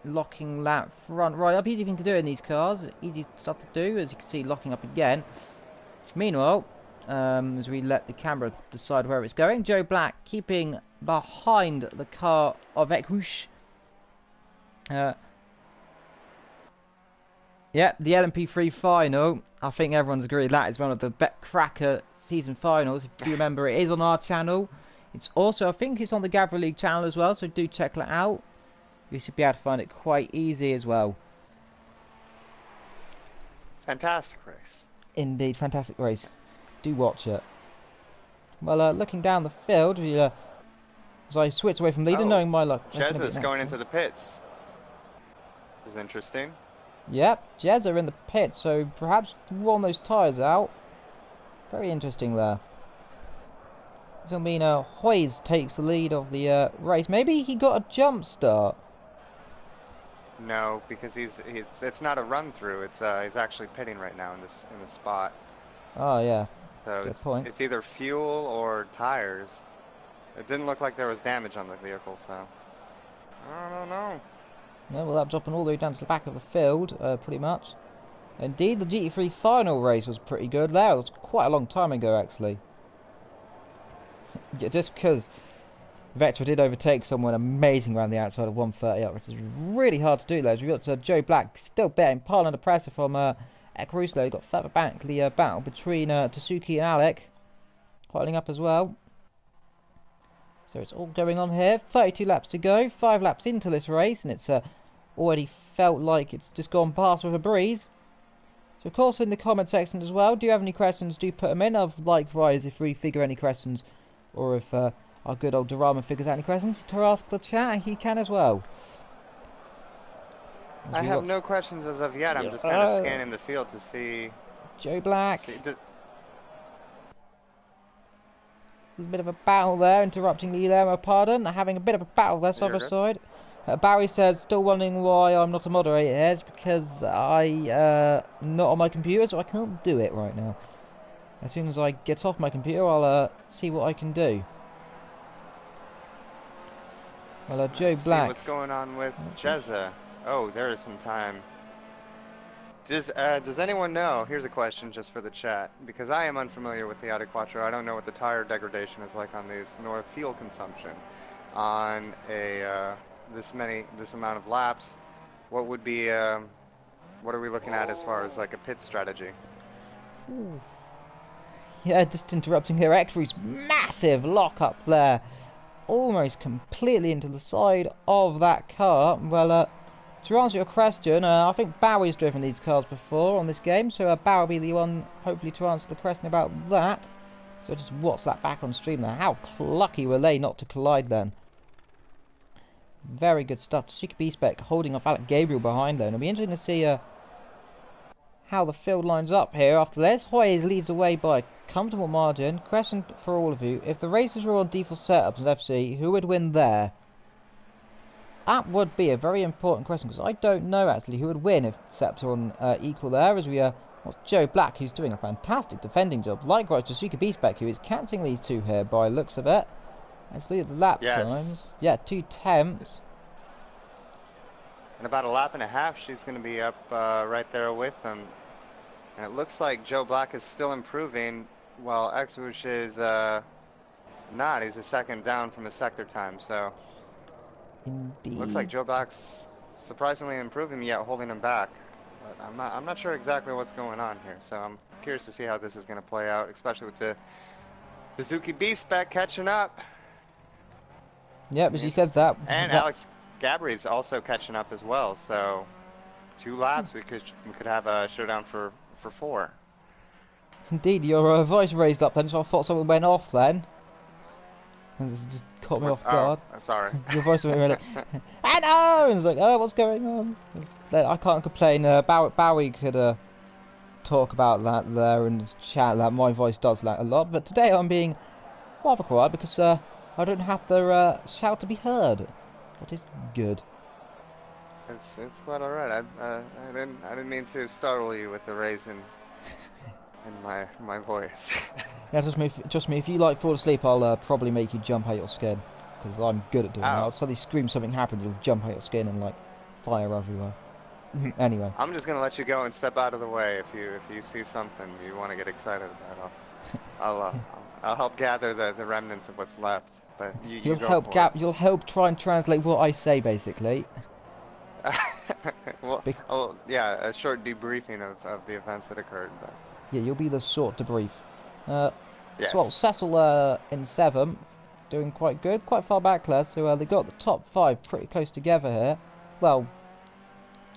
locking that front right up. Easy thing to do in these cars. Easy stuff to do, as you can see, locking up again. Meanwhile, as we let the camera decide where it's going, Joe Black keeping behind the car of Ekrosh. Yeah, the LMP3 final. I think everyone's agreed that is one of the cracker season finals. If you remember, it is on our channel. It's also, I think it's on the Gavra League channel as well, so do check that out. You should be able to find it quite easy as well. Fantastic race. Indeed, fantastic race. Do watch it. Well, looking down the field, as I switch away from leader, knowing my luck. Jezza's going into the pits. This is interesting. Yep, Jezza in the pit, so perhaps roll those tyres out. Very interesting there. This will mean Hoyes takes the lead of the race. Maybe he got a jump start. No, because it's not a run through. It's he's actually pitting right now in this spot. Oh yeah. So good point. It's either fuel or tires. It didn't look like there was damage on the vehicle, so I don't know. Yeah, well, that dropping all the way down to the back of the field, pretty much. Indeed, the GT3 final race was pretty good. That was quite a long time ago, actually. Just because Vector did overtake someone amazing around the outside of 130 up, which is really hard to do, though. We've got Joe Black still betting, piling under pressure from Evildragonxxl. We've got further back the battle between Tasuki and Alec, piling up as well. So it's all going on here. 32 laps to go, 5 laps into this race, and it's already felt like it's just gone past with a breeze. So of course in the comment section as well, do you have any questions, do put them in. Likewise, if we figure any questions, or if our good old Dorama figures out any questions to ask the chat, he can as well. I have no questions as of yet. I'm just kind of scanning the field to see... Joe Black. A bit of a battle there, interrupting you there, my pardon. Having a bit of a battle there, side by side. Barry says, still wondering why I'm not a moderator here. It's because I not on my computer, so I can't do it right now. As soon as I get off my computer, I'll see what I can do. Well, Joe Black. See what's going on with Jezza. Oh, there is some time. Does anyone know? Here's a question just for the chat, because I am unfamiliar with the Audi Quattro. I don't know what the tire degradation is like on these, nor fuel consumption on a this amount of laps. What would be what are we looking at as far as like a pit strategy? Ooh. Yeah, just interrupting here. X-Ray's massive lock up there, almost completely into the side of that car. Well, to answer your question, I think Bowie's driven these cars before on this game, so Bowie will be the one, hopefully, to answer the question about that. So just watch that back on stream there. How lucky were they not to collide then? Very good stuff. Tasuki B-Spec holding off Alec Gabriel behind there. And it'll be interesting to see how the field lines up here after this. Hoyes leads away by a comfortable margin. Question for all of you. If the races were on default setups at FC, who would win there? That would be a very important question, because I don't know actually who would win if the setups are on equal there, as we Joe Black, who's doing a fantastic defending job. Likewise, Tasuki B-Spec, who is catching these two here by looks of it. Let's look at the lap times. Yeah, 2:10. In about a lap and a half, she's going to be up right there with them. And it looks like Joe Black is still improving, while Xwoosh is not. He's a second down from his sector time, so... Indeed. Looks like Joe Black's surprisingly improving, yet holding him back. But I'm not sure exactly what's going on here, so I'm curious to see how this is going to play out, especially with the Suzuki B-Spec catching up. Yep, as you said that. And Alex Gabri's also catching up as well, so 2 laps we could have a showdown for 4. Indeed, your voice raised up then, so I thought something went off then. And this just caught me off guard. Oh, sorry. Your voice went like, I know! And it's like, oh, what's going on? I can't complain. Bowie could talk about that there and chat that. My voice does that a lot, but today I'm being rather quiet because I don't have the shout to be heard. That is good. It's quite all right. I didn't mean to startle you with the raise in my voice. Yeah, trust me. If you fall asleep, I'll probably make you jump out your skin, because I'm good at doing that. I'll suddenly scream something happens, you'll jump out your skin and fire everywhere. Anyway, I'm just gonna let you go and step out of the way. If you see something you want to get excited about, I'll help gather the remnants of what's left. But you'll help try and translate what I say, basically. well, yeah, a short debriefing of the events that occurred. But. Yeah, you'll be the short debrief. Yes. So Cecil in 7th, doing quite good, quite far back there. So they got the top 5 pretty close together here. Well,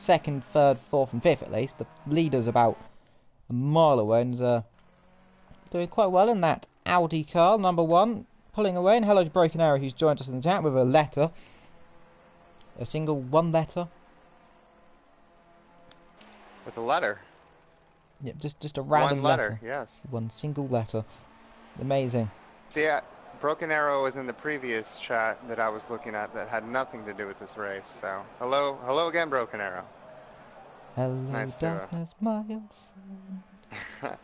2nd, 3rd, 4th, and 5th at least. The leader's about a mile away and doing quite well in that Audi car, number 1, pulling away. And hello to Broken Arrow, who's joined us in the chat with a letter, a single 1 letter. With a letter. Yep, just a random 1 letter. Yes. 1 single letter. Amazing. See, Broken Arrow was in the previous chat that I was looking at that had nothing to do with this race. So, hello again, Broken Arrow. Hello, nice darkness, my old friend.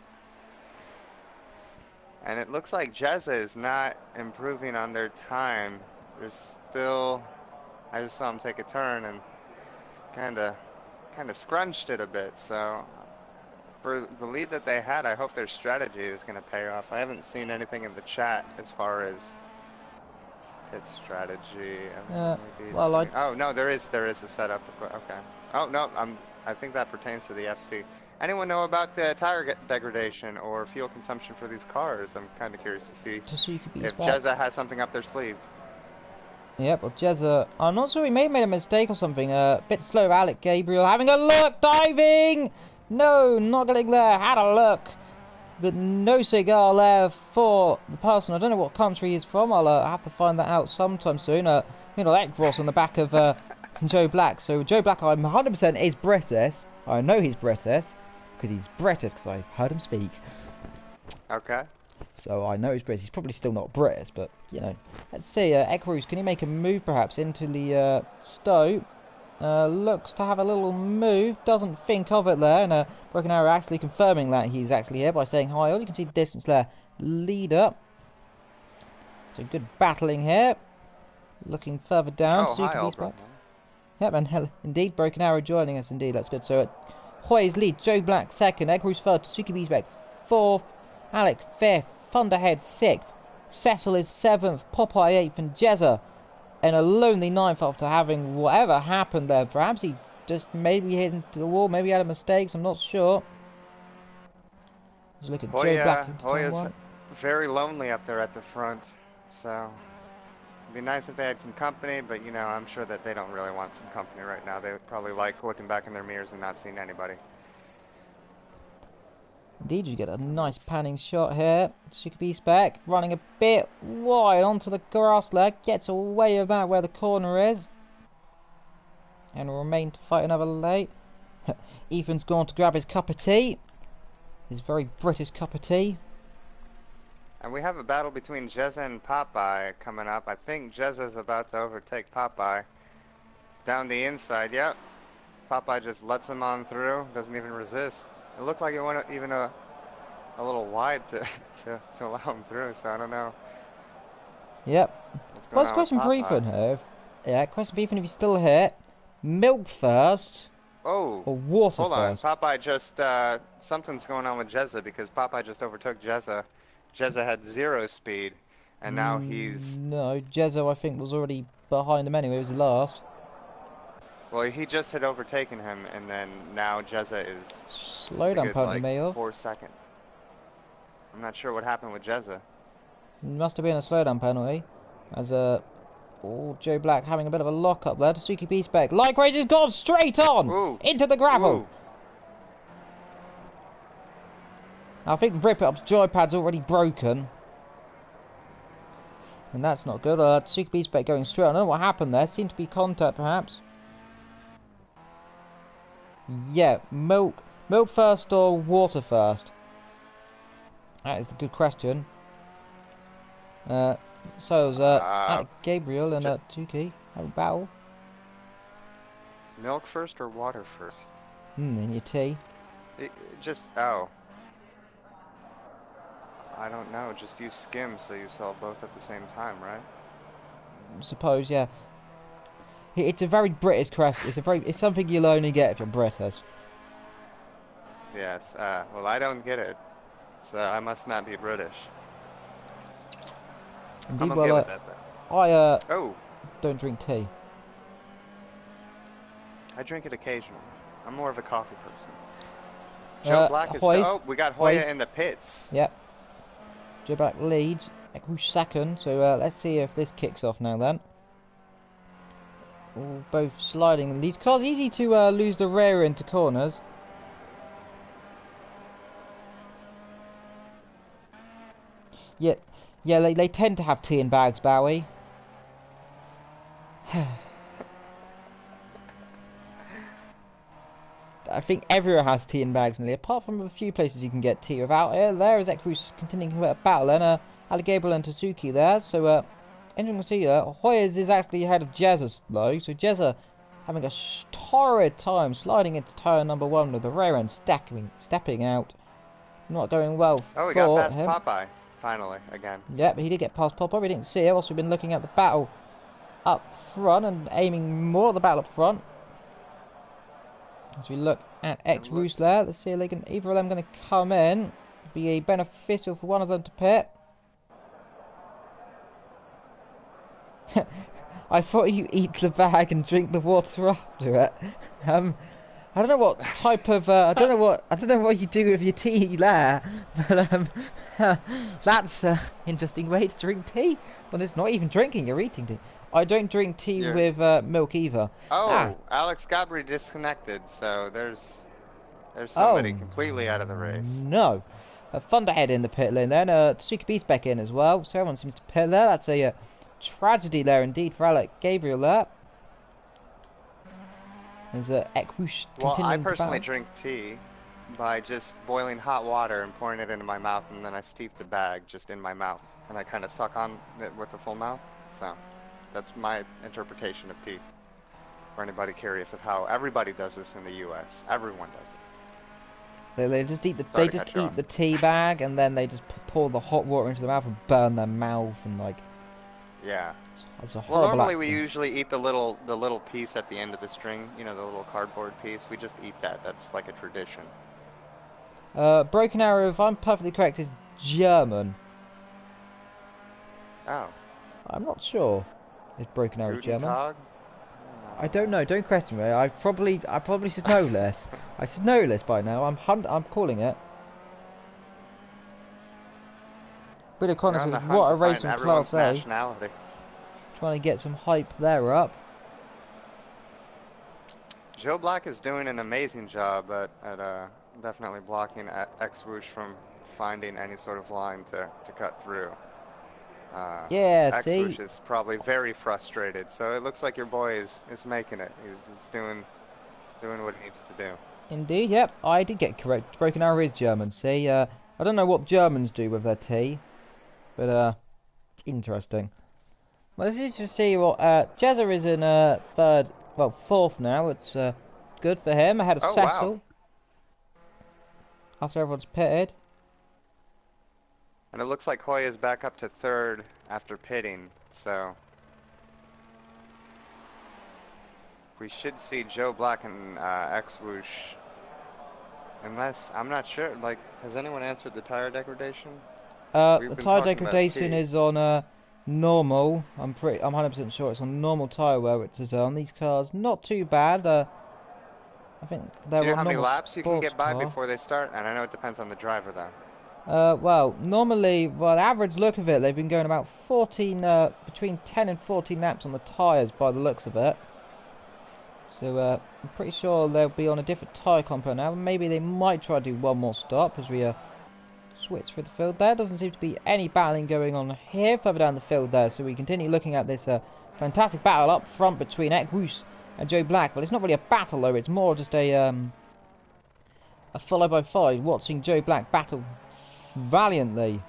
And it looks like Jezza is not improving on their time. There's still... I just saw him take a turn and kind of scrunched it a bit. So For the lead that they had, I hope their strategy is going to pay off. I haven't seen anything in the chat as far as pit strategy. Maybe well, oh no, there is a setup. Okay. Oh no, I think that pertains to the FC. Anyone know about the tire degradation or fuel consumption for these cars? I'm kind of curious to see Tsuki's if back. Jezza has something up their sleeve. Yep, well, Jezza, I'm not sure he may have made a mistake or something. A bit slow, Alec Gabriel having a look, diving! No, not getting there, had a look. But no cigar there for the person. I don't know what country he's from. I'll have to find that out sometime soon. Ekros on the back of Joe Black. So Joe Black, I'm 100% is British. I know he's British because he's British because I heard him speak. Okay. So I know he's British. He's probably still not British, but you know. Let's see. Ekrus, can he make a move perhaps into the Stowe? Looks to have a little move. Doesn't think of it there. And Broken Arrow actually confirming that he's actually here by saying hi. All you can see the distance there. Leader. So good battling here. Looking further down. Oh, hi, Suki's back. Albert. Yep, and indeed, Broken Arrow joining us. Indeed, that's good. So Hoy's lead. Joe Black second. Ekrus third. Tsuki's back fourth. Alec fifth. Thunderhead sixth. Cecil is seventh. Popeye eighth. And Jezza in a lonely ninth after having whatever happened there. Perhaps he just maybe hit into the wall. Maybe he had a mistake. I'm not sure. Let's look at Joe Black. Hoya's very lonely up there at the front. So it'd be nice if they had some company, but you know, I'm sure that they don't really want some company right now. They would probably like looking back in their mirrors and not seeing anybody. Indeed, you get a nice panning shot here. Suki's back, running a bit wide onto the grass leg. Gets away of that where the corner is. And will remain to fight another late. Ethan's gone to grab his cup of tea. His very British cup of tea. And we have a battle between Jezza and Popeye coming up. I think Jezza's about to overtake Popeye. Down the inside, yep. Popeye just lets him on through, doesn't even resist. It looked like it went even a little wide to allow him through, so I don't know. Yep. What's question for Ethan here? Yeah, question for Ethan if he's still here. Milk first. Oh. Or water hold first? Hold on. Popeye just, something's going on with Jezza because Popeye just overtook Jezza. Jezza had 0 speed, and now he's... No, Jezza I think was already behind him anyway, he was the last. Well, he just had overtaken him, and then now Jezza is... Slow down, penalty may have. 4 seconds. I'm not sure what happened with Jezza. Must have been a slowdown penalty. As Joe Black having a bit of a lock up there. Tsuki Beastback. Like Race has gone straight on! Ooh. Into the gravel! Ooh. I think Rip It Up's joypad's already broken. And that's not good. Tsuki Beastback going straight on. I don't know what happened there. Seemed to be contact perhaps. Yeah, milk first or water first? That is a good question. So it was Gabriel and Tsuki have a battle. Milk first or water first? In your tea. Oh. I don't know, just use skim so you sell both at the same time, right? Suppose, yeah. It's a very British question. It's something you'll only get if you're British. Yes, well I don't get it, so I must not be British. Indeed, I'm okay with that then. I don't drink tea. I drink it occasionally. I'm more of a coffee person. Joe Black is we got Hoya in the pits. Yep. Joe Black leads. Who's second? So let's see if this kicks off now then. All both sliding leads. Cause easy to lose the rear into corners. Yeah, they tend to have tea in bags, Bowie. I think everyone has tea in bags nearly, apart from a few places you can get tea without it. There is Ekrus continuing a battle, and Ali Gabriel and Tsuki there. So, interesting to see there. Hoyas is actually ahead of Jezza though, so Jezza having a torrid time sliding into turn number 1 with the rear end stepping out. Not going well. Oh, we got past Popeye. Finally, again. Yep, he did get past Popeye. We didn't see it. Also, been looking at the battle up front and aiming more at the battle up front. As we look at It X Roost looks. there, let's see if they can, either of them going to come in. Be beneficial for one of them to pit. I thought you eat the bag and drink the water after it. I don't know what type of I don't know what you do with your tea there, but that's an interesting way to drink tea. Well, it's not even drinking; you're eating tea. I don't drink tea You're. with milk either. Ah, Oh, Alex Gabri disconnected, so there's somebody oh completely out of the race. no. Thunderhead in the pit lane then. Tsuki Beast back in as well. So everyone seems to pit there. That's a tragedy there indeed for Alec Gabriel there. There's Ekwoosh Well, I continuing to personally battle. drink tea by just boiling hot water and pouring it into my mouth, and then I steep the bag just in my mouth, and I kind of suck on it with a full mouth. So that's my interpretation of tea. For anybody curious of how everybody does this in the U.S., everyone does it. They just eat the Sorry to cut you off. tea bag and then they just pour the hot water into their mouth and burn their mouth and like Yeah. it's a Well, horrible normally we accident. usually eat the little piece at the end of the string, you know, the little cardboard piece. We just eat that. That's like a tradition. Broken Arrow, if I'm perfectly correct, is German. Oh, I'm not sure if Broken Arrow is Guten German. Tag? I don't know. Don't question me. I probably should know this. I should know this by now. I'm calling it. Bit of You're Connors on with the hunt what a to race find on Class everyone's A. nationality. Trying to get some hype there up. Joe Black is doing an amazing job at definitely blocking X-Woosh from finding any sort of line to cut through. Yeah, X-Woosh see? is probably very frustrated, so it looks like your boy is making it. He's doing what he needs to do. Indeed, yep. I did get correct. Broken Arrow is German, see? I don't know what Germans do with their tea, but it's interesting. Well, let's just see what Jezza is in fourth now. It's good for him ahead of Oh wow. Cecil after everyone's pitted. And it looks like Hoya's back up to third after pitting, so we should see Joe Black and X-Woosh. Unless, I'm not sure, like, has anyone answered the tire degradation? We've The been tire talking about degradation T. is on normal. I'm 100% sure it's on normal tire wear, which is on these cars. Not too bad. I think Do you they're know on how many normal laps you can sports get by car. before they start? And I know it depends on the driver, though. Well, normally, the average look of it, they've been going about 14, between 10 and 14 laps on the tyres by the looks of it. So, I'm pretty sure they'll be on a different tyre compound now. Maybe they might try to do one more stop as we switch through the field there. Doesn't seem to be any battling going on here further down the field there. So we continue looking at this fantastic battle up front between Ekwoosh and Joe Black. But it's not really a battle though, it's more just a follow by five, watching Joe Black battle valiantly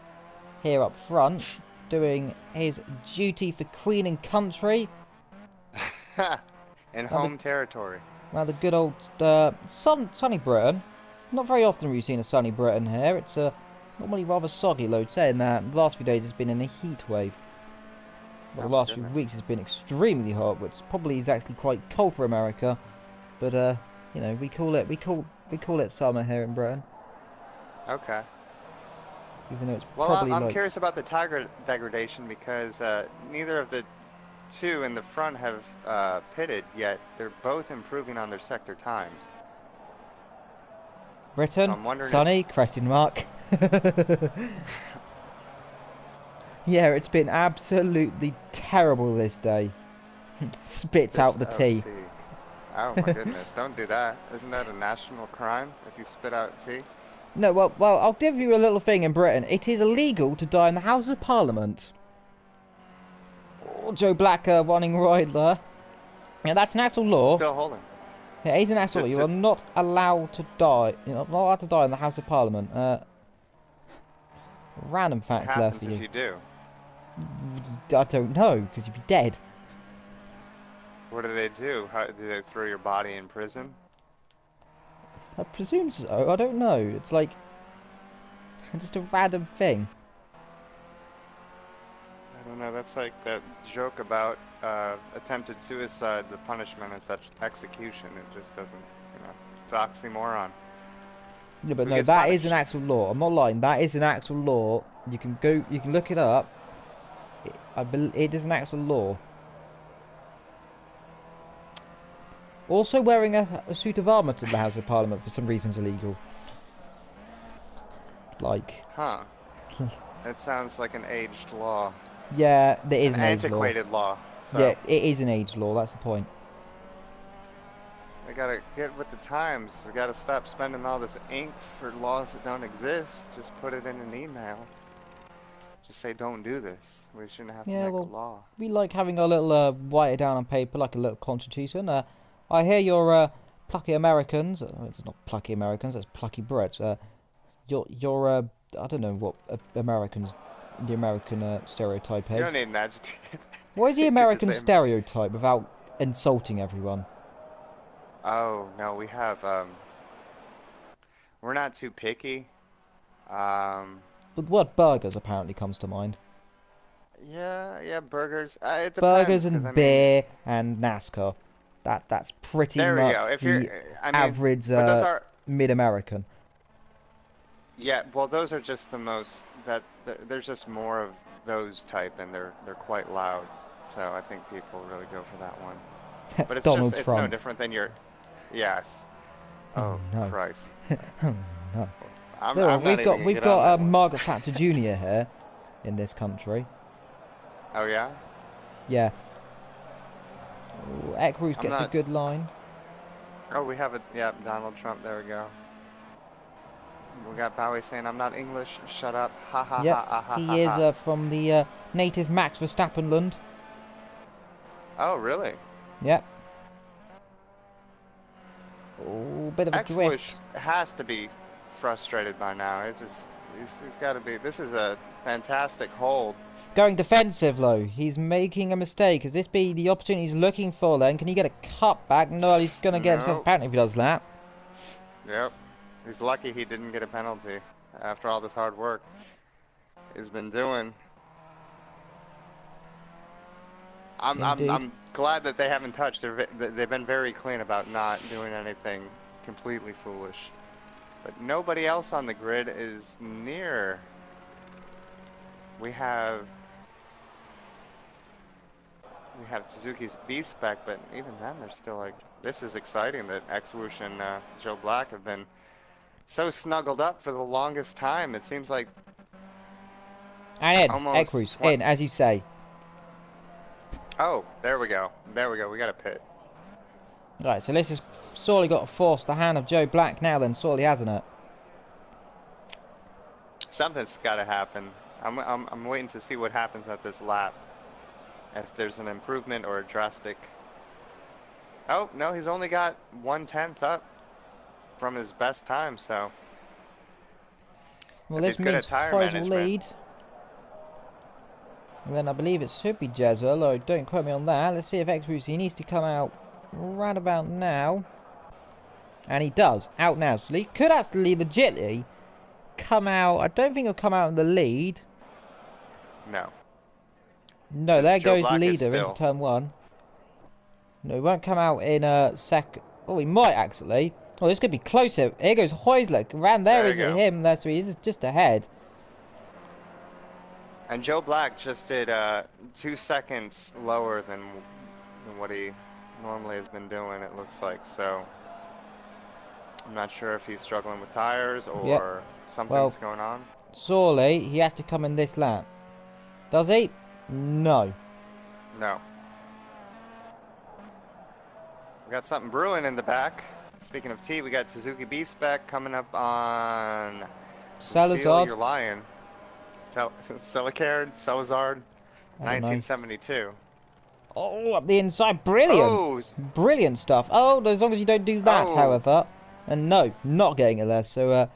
here up front, doing his duty for Queen and country. In Now the, home territory. now the good old sunny Britain. Not very often we've seen a sunny Britain here. It's normally rather soggy, though. Saying that, the last few days it's been in a heat wave. Well, Oh the my last few goodness. weeks it's been extremely hot, which probably is actually quite cold for America. But you know, we call it summer here in Britain, Okay. even though it's Well, probably I'm like. curious about the tire degradation because neither of the two in the front have pitted yet. They're both improving on their sector times. So Britain, I'm wondering sunny? Question mark. Yeah, it's been absolutely terrible this day. Spits Spits out the out tea. tea. Oh my goodness, don't do that. Isn't that a national crime if you spit out tea? No, well, I'll give you a little thing in Britain. It is illegal to die in the House of Parliament. Oh, Joe Black running right there. Yeah, that's an actual law. Still holding. Yeah, it is an actual To, law. You to, are not allowed to die. You're not allowed to die in the House of Parliament. Random what fact there for happens if you. you do? I don't know, because you'd be dead. What do they do? How, do they throw your body in prison? I presume so. I don't know. It's like just a random thing. I don't know. That's like that joke about attempted suicide. The punishment is such execution. It just doesn't, you know. It's oxymoron. Yeah, but Who no, gets that is an punished? actual law. I'm not lying. That is an actual law. You can go. You can look it up. It is an actual law. Also, wearing a suit of armour to the House of Parliament for some reason is illegal. Like, Huh. That sounds like an aged law. yeah, there An is an age law. antiquated law. Yeah, So, it is an age law. That's the point. they gotta get with the times. They gotta stop spending all this ink for laws that don't exist. Just put it in an email. Just say, don't do this. We shouldn't have to Yeah, make a well, law. we like having our little write it down on paper like a little constitution. I hear you're plucky Americans. It's not plucky Americans. That's plucky Brits. You're I don't know what Americans the American stereotype You is. don't need an adjective. What is the You could just American say, stereotype without insulting everyone? oh, no, we're not too picky. Um, But the word burgers apparently comes to mind. yeah, burgers. It Burgers depends, because I and mean, beer and NASCAR. That's pretty there we go. much If you're, the I mean, average but those are, mid-American. yeah, well, those are just the most, there's just more of those type, and they're quite loud. So I think people really go for that one. But Donald it's no Trump. different than your, yes. Oh Oh, no. Christ. Oh no. I'm Look, not even gonna we've get on got that one. Margaret Thatcher Jr. here in this country. Oh, yeah? Yeah. Ooh, Eckroos I'm gets a not, good line. oh, we have it, yeah, Donald Trump, there we go. We got Bowie saying, I'm not English, shut up, ha ha Yep. ha ha ha ha He is ha. from the native Max Verstappenland. Oh, really? Yep. Oh, bit of a X-Wish drift. has to be frustrated by now. It's just, he's got to be, this is a fantastic hold. Going defensive, though. He's making a mistake. Could this be the opportunity he's looking for then? Can he get a cut back? No, he's going to get himself a No, penalty if he does that. yep. He's lucky he didn't get a penalty after all this hard work he's been doing. Indeed. I'm glad that they haven't touched. They've been very clean about not doing anything completely foolish. But nobody else on the grid is near. We have Suzuki's B-Spec, but even then they're still like, this is exciting that X-Woosh and Joe Black have been so snuggled up for the longest time. It seems like And in, almost Eckroos, in, as you say. Oh, there we go. There we go. We got a pit. Right, so this has sorely got to force the hand of Joe Black now then, sorely hasn't it? Something's got to happen. I'm waiting to see what happens at this lap. If there's an improvement or a drastic. Oh, no, he's only got 1/10 up from his best time, so. Well, if this he's good means at tire Price will management. lead. And then I believe it should be Jezza, although don't quote me on that. Let's see if Eckroos, he needs to come out right about now. And he does, out now. So he could actually legitimately come out. I don't think he'll come out in the lead. No. No, there Joe goes Black is leader still. into turn one. No, he won't come out in a sec. Oh, he might actually. Oh, this could be closer. Here goes Heusler. Around there There you is go. him. There, so he's just ahead. And Joe Black just did 2 seconds lower than what he normally has been doing, it looks like. So I'm not sure if he's struggling with tires or something's going on. Sorely, he has to come in this lap. Does he? No. No. We got something brewing in the back. Speaking of T, we got Suzuki B-Spec coming up on Salazar. You're lying. Salazar, 1972. Oh, up the inside. Brilliant. Oh, Brilliant stuff. Oh, as long as you don't do that, however. And no, not getting it there. So,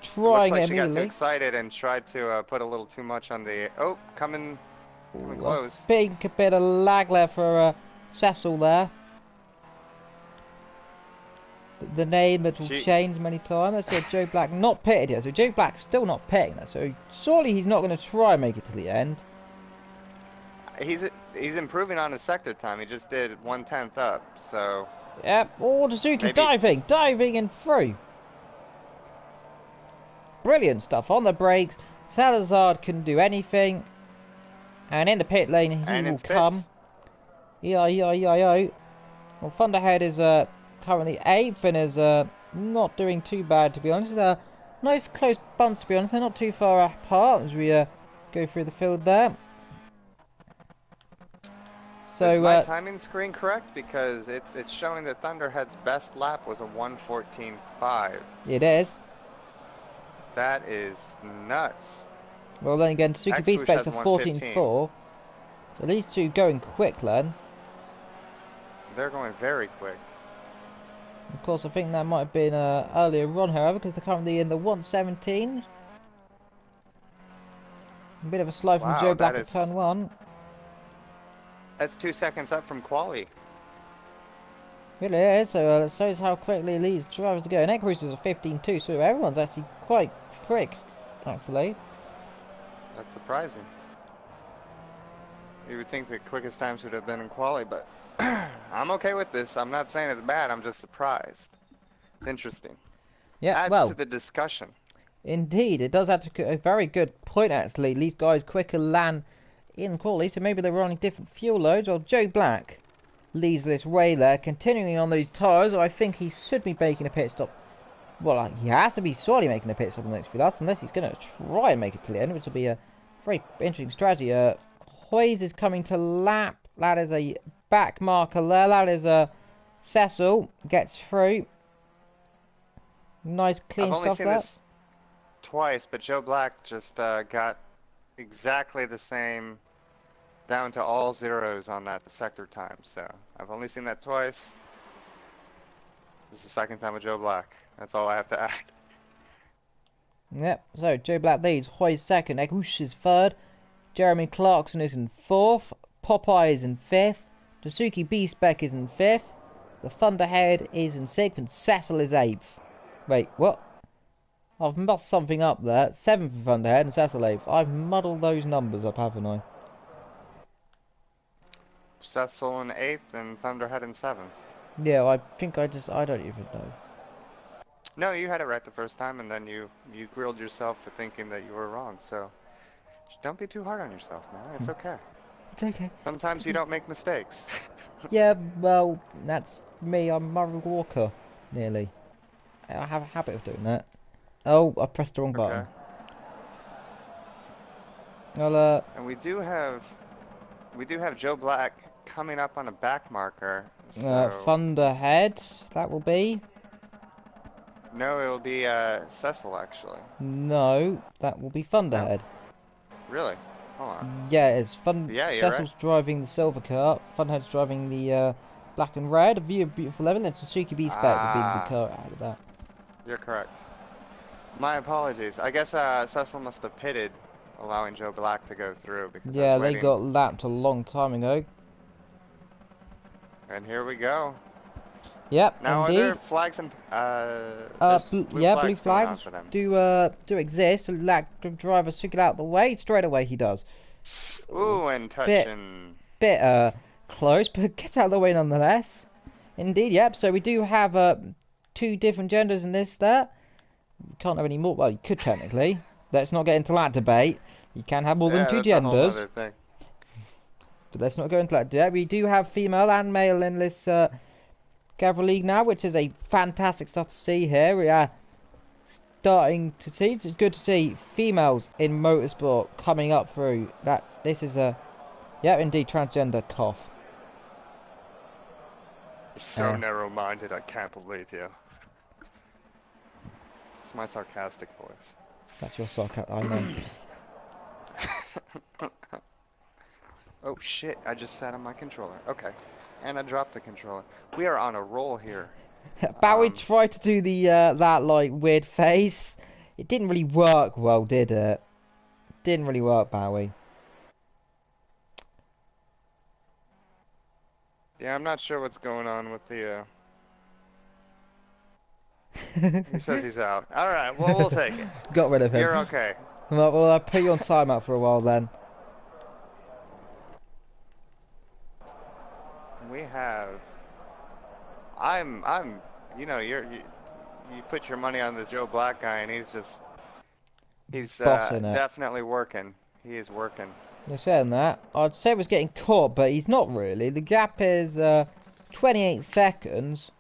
trying looks like it she got too immediately. excited and tried to put a little too much on the... Oh, coming close. Big bit of lag there for Cecil there. The name that will change many times. Let's see, Joe Black not pitted yet. So Joe Black's still not pitting there. So surely he's not going to try and make it to the end. He's improving on his sector time. He just did 1/10 up. So Yep. Oh, Suzuki Maybe. diving and through. Brilliant stuff on the brakes. Salazar can do anything. And in the pit lane, he And will it's come. pits. E-I-E-I-E-I-O. Well, Thunderhead is currently 8th and is not doing too bad, to be honest. Nice close bumps, to be honest. They're not too far apart as we go through the field there. Is So, my timing screen correct? Because it's showing that Thunderhead's best lap was a 1:14.5. it is. That is nuts. Well, then again, Suzuki X-Swoosh B-Specs has are 1:15. 14.4. So these two going quick, then. They're going very quick. Of course, I think that might have been earlier on, however, because they're currently in the 117. A bit of a slide from Wow, Joe Black that at is... turn 1. That's 2 seconds up from quali. Really is, so it shows how quickly these drivers are going. Net Cruisers are 15.2, so everyone's actually quite quick, actually. That's surprising. You would think the quickest times would have been in quali, but I'm okay with this. I'm not saying it's bad, I'm just surprised. It's interesting. Yeah, Adds well, to the discussion. indeed, it does add to a very good point, actually. These guys quicker land in quali, so maybe they're running different fuel loads. Or Joe Black leaves this way there, continuing on those tyres. I think he should be making a pit stop. Well, he has to be surely making a pit stop on the next few laps, unless he's going to try and make it to the end, which will be a very interesting strategy. Hoyes is coming to lap. That is a back marker there. That is a Cecil gets through. Nice clean I've only stuff seen there. this twice, but Joe Black just got exactly the same, down to all zeros on that sector time. So I've only seen that twice. This is the second time with Joe Black. That's all I have to add. Yep, so Joe Black leads, Hoyes second, Egush is third, Jeremy Clarkson is in fourth, Popeye is in fifth, Suzuki B-Spec is in fifth, the Thunderhead is in sixth, and Cecil is eighth. Wait, what? I've muddled something up there. Seventh for Thunderhead and Cecil eighth. I've muddled those numbers up, haven't I? Cecil in 8th and Thunderhead in 7th. Yeah, I think I don't even know. No, you had it right the first time, and then you grilled yourself for thinking that you were wrong. So don't be too hard on yourself, man. It's okay. It's okay. Sometimes you don't make mistakes. Yeah, well, that's me. I'm Murray Walker, nearly. I have a habit of doing that. Oh, I pressed the wrong button. Well, and we do have Joe Black coming up on a back marker. So Thunderhead, that will be. No, it will be Cecil actually. No, that will be Thunderhead. No? Really? Hold on. Yeah, it's Yeah, you're Cecil's right. driving the silver car. Thunderhead's driving the black and red. A view of beautiful level, and Suzuki B-Spec would be the car out of that. You're correct. My apologies. I guess Cecil must have pitted, allowing Joe Black to go through because yeah, they got lapped a long time ago. And here we go. Yep, now indeed. Are there flags and blue flags for them? do exist. Let the driver stick it out the way. Straight away he does. Ooh, and touching. Bit close, but gets out of the way nonetheless. Indeed, yep. So we do have two different genders in this. There, you can't have any more. Well, you could technically. Let's not get into that debate. You can have more than two that's a whole genders. other thing. But let's not go into that debate. We do have female and male in this Gavra League now, which is a fantastic stuff to see here. We are starting to see. It's good to see females in motorsport coming up through. This is a, yeah, indeed, transgender cough. You're so narrow-minded. I can't believe you. It's my sarcastic voice. That's your sarcasm. I know. Oh shit! I just sat on my controller. Okay, and I dropped the controller. We are on a roll here. Bowie tried to do the that like weird face. It didn't really work well, did it? Didn't really work, Bowie. Yeah, I'm not sure what's going on with the. He says he's out. All right, well we'll take it. Got rid of him. You're okay. Well, I'll put you on timeout for a while then. We have you know, you put your money on this Joe Black guy, and he's Bossing it. definitely working. He is working. You're saying that. I'd say he was getting caught, but he's not really. The gap is 28 seconds.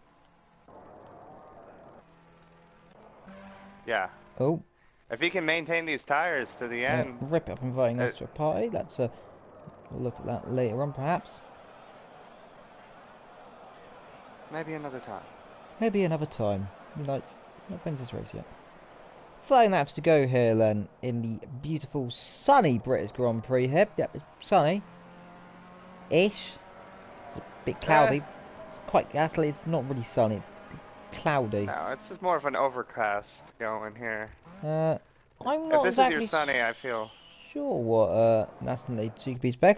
Yeah. Oh. If he can maintain these tires to the end. Rip up inviting us to a party. Let's we'll look at that later on, perhaps. Maybe another time. Maybe another time. Like, not finished this race yet. Flying laps to go here then in the beautiful sunny British Grand Prix here. Yep, it's sunny. Ish. It's a bit cloudy. It's quite actually it's not really sunny, it's cloudy. No, it's more of an overcast going here. I'm not if this exactly is your sunny, I feel sure what National League 2 spec.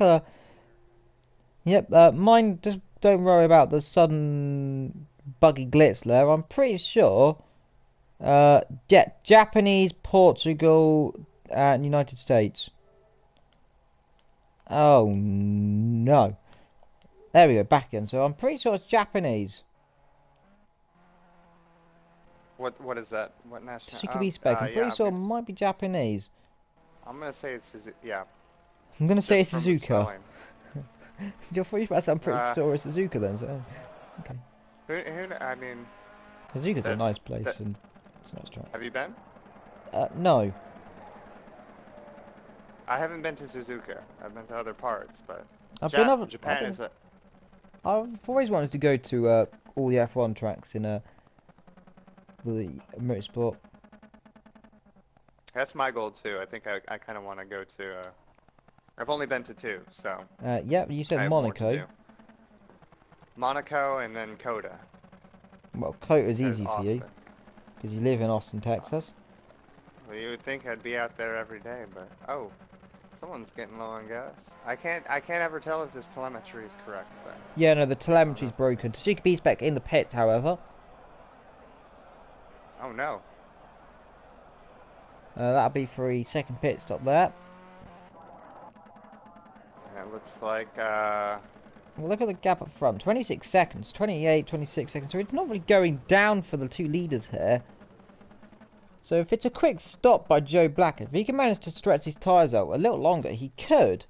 Yep, mine just don't worry about the sudden buggy glitch there. I'm pretty sure Japanese, Portugal, and United States. Oh no. There we go, back again. So I'm pretty sure it's Japanese. what is that? What national? Sukubi spec. I'm pretty sure it might be Japanese. I'm gonna say it's yeah. I'm gonna say it's Just from the Suzuka. spelling. You're pretty sure I'm pretty sure it's Suzuka then. So okay. I mean, Suzuka's a nice place and it's nice track. have you been? No. I haven't been to Suzuka. I've been to other parts, but Japan is a. I've always wanted to go to all the F1 tracks in the motorsport. That's my goal too. I think I kind of want to go to. I've only been to 2, so. Yeah, you said Monaco. Monaco and then Coda. Well, Coda's easy for you Austin. because you live in Austin, Texas. Well, you would think I'd be out there every day, but oh, someone's getting low on gas. I can't ever tell if this telemetry is correct. So. Yeah, no, the telemetry's broken. Suzuki B-Spec in the pits, however. Oh no. That'll be for a second pit stop there. And it looks like. Well, look at the gap up front. 26 seconds, 28, 26 seconds. So it's not really going down for the 2 leaders here. So if it's a quick stop by Joe Black, if he can manage to stretch his tyres out a little longer, he could,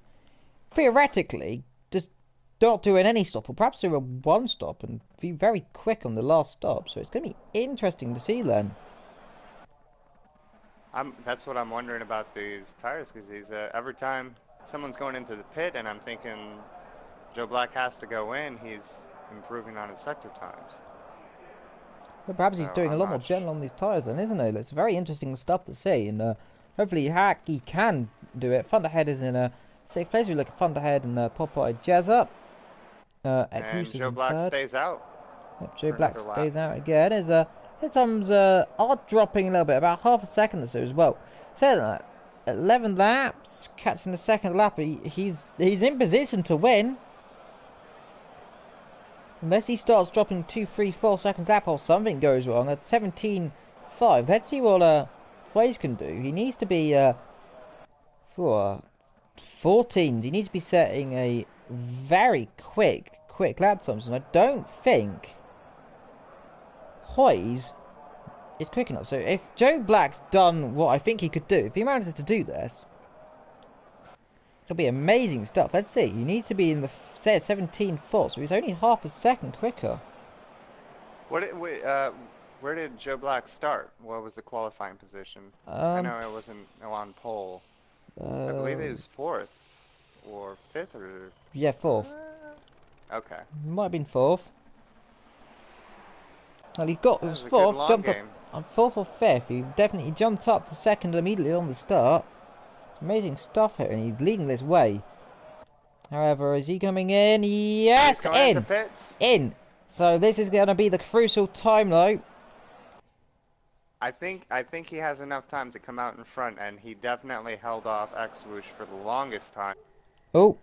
theoretically, just not doing any stop, or perhaps do a 1 stop and be very quick on the last stop. So it's going to be interesting to see then. That's what I'm wondering about these tires, because every time someone's going into the pit, and I'm thinking Joe Black has to go in, he's improving on his sector times. Well, perhaps he's doing a lot more gentle on these tyres then, isn't he? It's very interesting stuff to see, and hopefully he can do it. Thunderhead is in 6th place. We look at Thunderhead and Popeye Jazza. And Joe Black stays out. Yep, Joe Black stays out again. His times are dropping a little bit, about half a second or so as well. So 11 laps, catching the second lap. He's in position to win. Unless he starts dropping 2, 3, 4 seconds up or something goes wrong at 17.5. Let's see what Blaze can do. He needs to be for 14s. He needs to be setting a very quick lap times, and I don't think Hoyes is quick enough. So if Joe Black's done what I think he could do, if he manages to do this, it'll be amazing stuff. Let's see. He needs to be in the 17.4, so he's only half a second quicker. Where did Joe Black start? What was the qualifying position? I know it wasn't on pole. I believe it was 4th or 5th or. Yeah, 4th. Okay. Might have been 4th. Well, it was 4th. Jumped up on 4th or 5th. He definitely jumped up to 2nd immediately on the start. Amazing stuff here, and he's leading this way. However, is he coming in? Yes, in! In! So this is going to be the crucial time, though. I think he has enough time to come out in front, and he definitely held off X-Whoosh for the longest time. Oh.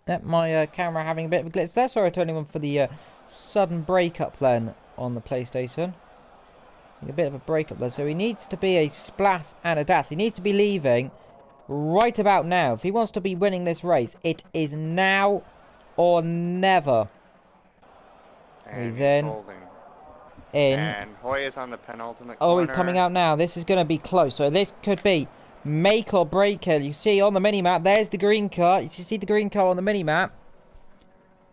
That my camera having a bit of a glitch there. Sorry to anyone for the sudden breakup then on the PlayStation. A bit of a breakup there. So he needs to be a splash and a dash. He needs to be leaving right about now. If he wants to be winning this race, it is now or never. And He's he's in. holding. In. And Hoya's on the penultimate Oh, corner. he's coming out now. This is going to be close. So this could be make or break here. You see on the mini-map, there's the green car. You see the green car on the mini-map.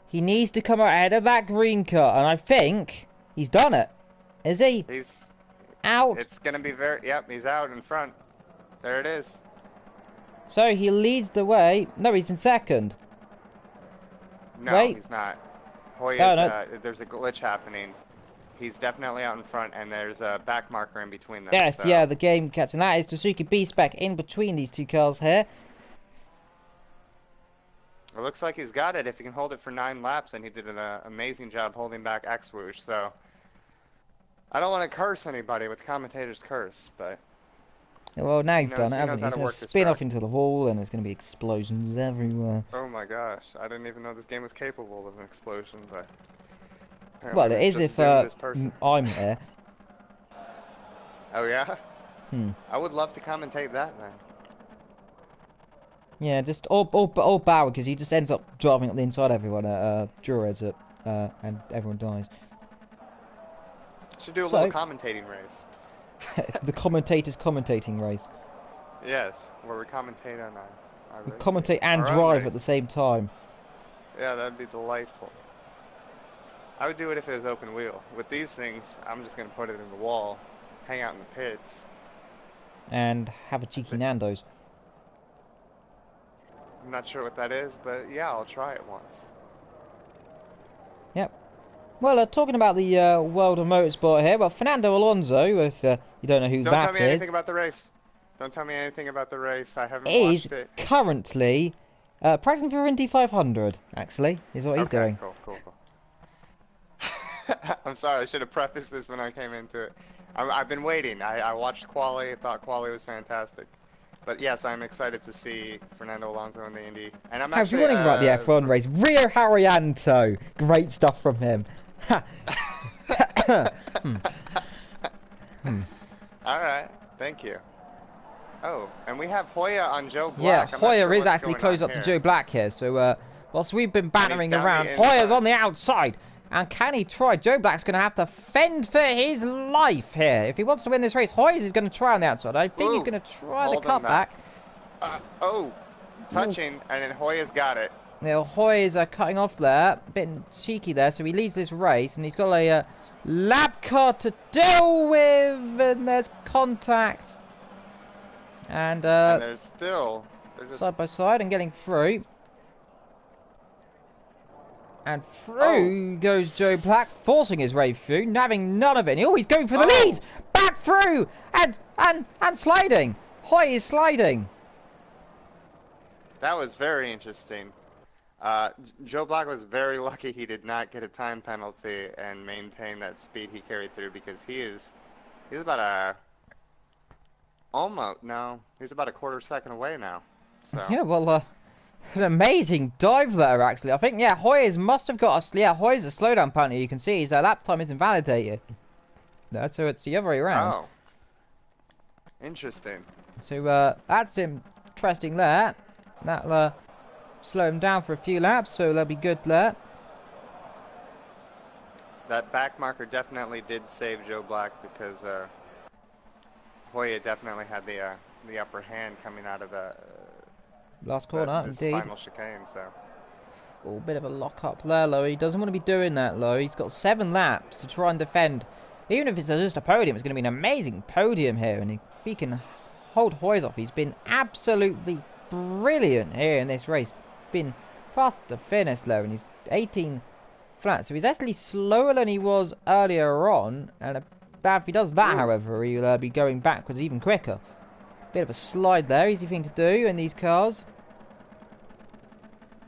He needs to come out ahead of that green car. And I think he's done it. Is he? He's Out. It's gonna be very. Yep, he's out in front. There it is. So he leads the way. No, he's in second. No, Wait. he's not. Hoya's. Oh, no. There's a glitch happening. He's definitely out in front, and there's a back marker in between them. Yes, so. yeah, the game catch. And that is Tsuzuki B-Spec in between these two cars here. It looks like he's got it if he can hold it for 9 laps, and he did an amazing job holding back X-Whoosh. So I don't want to curse anybody with commentators curse, but Well, now you've done it, he knows haven't how you? to He's going work to this spin track. off into the wall, and there's going to be explosions everywhere. Oh my gosh, I didn't even know this game was capable of an explosion, but Well, it is if I'm here. Oh yeah? I would love to commentate that then. Yeah, just all Bauer, because he just ends up driving up the inside of everyone at Druids, and everyone dies. Should do a little commentating race. The commentators commentating race. Yes, where we commentate on our We race. commentate and drive at the same time. Yeah, that'd be delightful. I would do it if it was open wheel. With these things, I'm just going to put it in the wall, hang out in the pits. And have a cheeky Nando's. I'm not sure what that is, but yeah, I'll try it once. Yep. Well, talking about the world of motorsport here, well, Fernando Alonso, if you don't know who Don't that tell me is, anything about the race. Don't tell me anything about the race. I haven't watched it. currently practicing for Indy 500, actually, is what he's doing. Cool. I'm sorry, I should have prefaced this when I came into it. I've been waiting. I watched Quali. I thought Quali was fantastic. But yes, I'm excited to see Fernando Alonso in the Indy. And I'm actually wondering about the F1 race. Rio Haryanto, great stuff from him. All right, thank you. Oh, and we have Hoya on Joe Black. Yeah, I'm not Hoya sure is what's actually going close on up to here. Joe Black here. So whilst we've been bantering down around, the inside. Hoya's on the outside. And can he try? Joe Black's going to have to fend for his life here. If he wants to win this race, Hoyas is going to try on the outside. I think he's going to try the cutback. Touching, and then Hoya's got it. Now, Hoyas are cutting off there. A bit cheeky there, so he leads this race. And he's got a lap car to deal with. And there's contact. And there's still... side by side and getting through. And through goes Joe Black, forcing his way through, having none of it. And he's going for the lead! Back through! And sliding! Hoy is sliding! That was very interesting. Joe Black was very lucky he did not get a time penalty and maintain that speed he carried through, because he's about he's about a quarter second away now. So Yeah, well, an amazing dive there, actually. I think, yeah, Hoyas must have got Hoyas a slowdown penalty. You can see his lap time is invalidated. No, so it's the other way around. Oh. Interesting. So, that's interesting there. That'll slow him down for a few laps, so that'll be good there. That back marker definitely did save Joe Black, because Hoya definitely had the upper hand coming out of the last corner, this indeed. final chicane. So Oh, bit of a lock up there, though. He doesn't want to be doing that, though. He's got 7 laps to try and defend. Even if it's just a podium, it's going to be an amazing podium here. And if he can hold Hoyas off, he's been absolutely brilliant here in this race. Been fast to finish there, and he's 18 flat. So he's actually slower than he was earlier on. And if he does that, however, he'll be going backwards even quicker. Bit of a slide there, easy thing to do in these cars.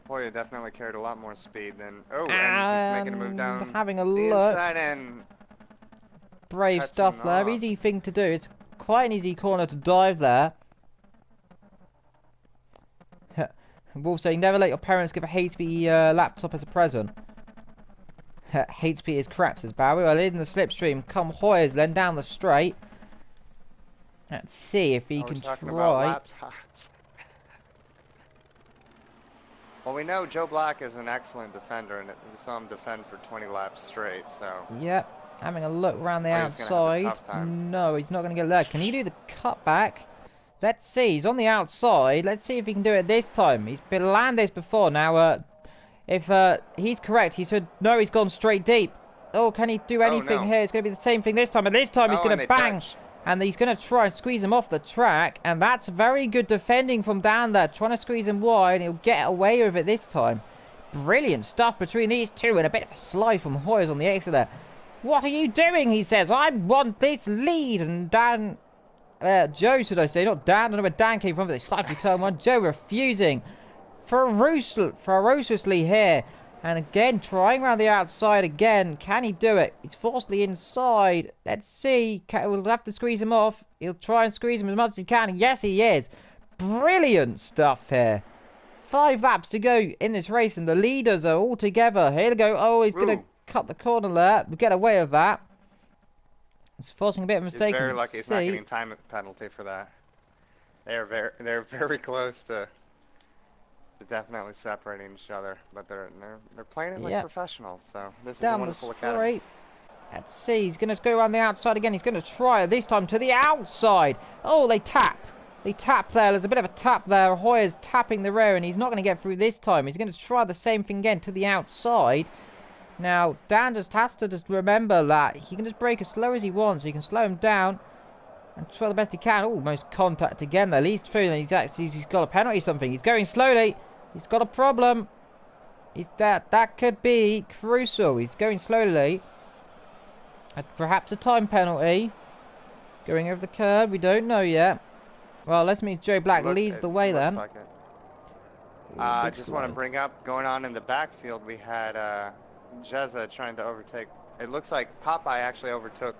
Hoya definitely carried a lot more speed than... Oh, and he's making a move down having a the look. inside end. Brave Cuts stuff him there, off. easy thing to do. It's quite an easy corner to dive there. Wolf saying, never let your parents give a HP laptop as a present. HP is crap, says Bowie. Well, in the slipstream, come Hoyas then down the straight. Let's see if he can Talking try. about laps. Well, we know Joe Black is an excellent defender, and we saw him defend for 20 laps straight, so... Yep, having a look around the Oh, he's going to have a outside. tough time. No, he's not going to get there. Can he do the cutback? Let's see. He's on the outside. Let's see if he can do it this time. He's been landed this before. Now, if he's correct, he said, no, he's gone straight deep. Oh, can he do anything here? It's going to be the same thing this time. And this time he's going to bang. And he's going to try and squeeze him off the track. And that's very good defending from down there. Trying to squeeze him wide. And he'll get away with it this time. Brilliant stuff between these two. And a bit of a slide from Hoyers on the exit there. What are you doing? He says. I want this lead. And Dan... Joe, should I say. Not Dan. I don't know where Dan came from. But they slightly turn one. Joe refusing. Ferociously here. And again, trying around the outside again. Can he do it? He's forcibly inside. Let's see. We'll have to squeeze him off. He'll try and squeeze him as much as he can. Yes, he is. Brilliant stuff here. 5 laps to go in this race, and the leaders are all together. Here they go. Oh, he's going to cut the corner there. We'll get away with that. It's forcing a bit of a mistake. He's very lucky he's not getting time penalty for that. They're very close to definitely separating each other, but they're playing it like professionals. So this is a wonderful academy. Let's see. He's going to go around the outside again. He's going to try it this time to the outside. Oh, they tap. They tap there. There's a bit of a tap there. Hoyer's tapping the rear, and he's not going to get through this time. He's going to try the same thing again to the outside. Now, Dan just has to just remember that he can just brake as slow as he wants. He can slow him down and try the best he can. Almost contact again there. Least through, and he's got a penalty or something. He's going slowly. He's got a problem. That could be crucial. He's going slowly. Perhaps a time penalty. Going over the curb. We don't know yet. Well, let's mean Joe Black leads the way then. Like I just want to bring up, going on in the backfield, we had Jezza trying to overtake. It looks like Popeye actually overtook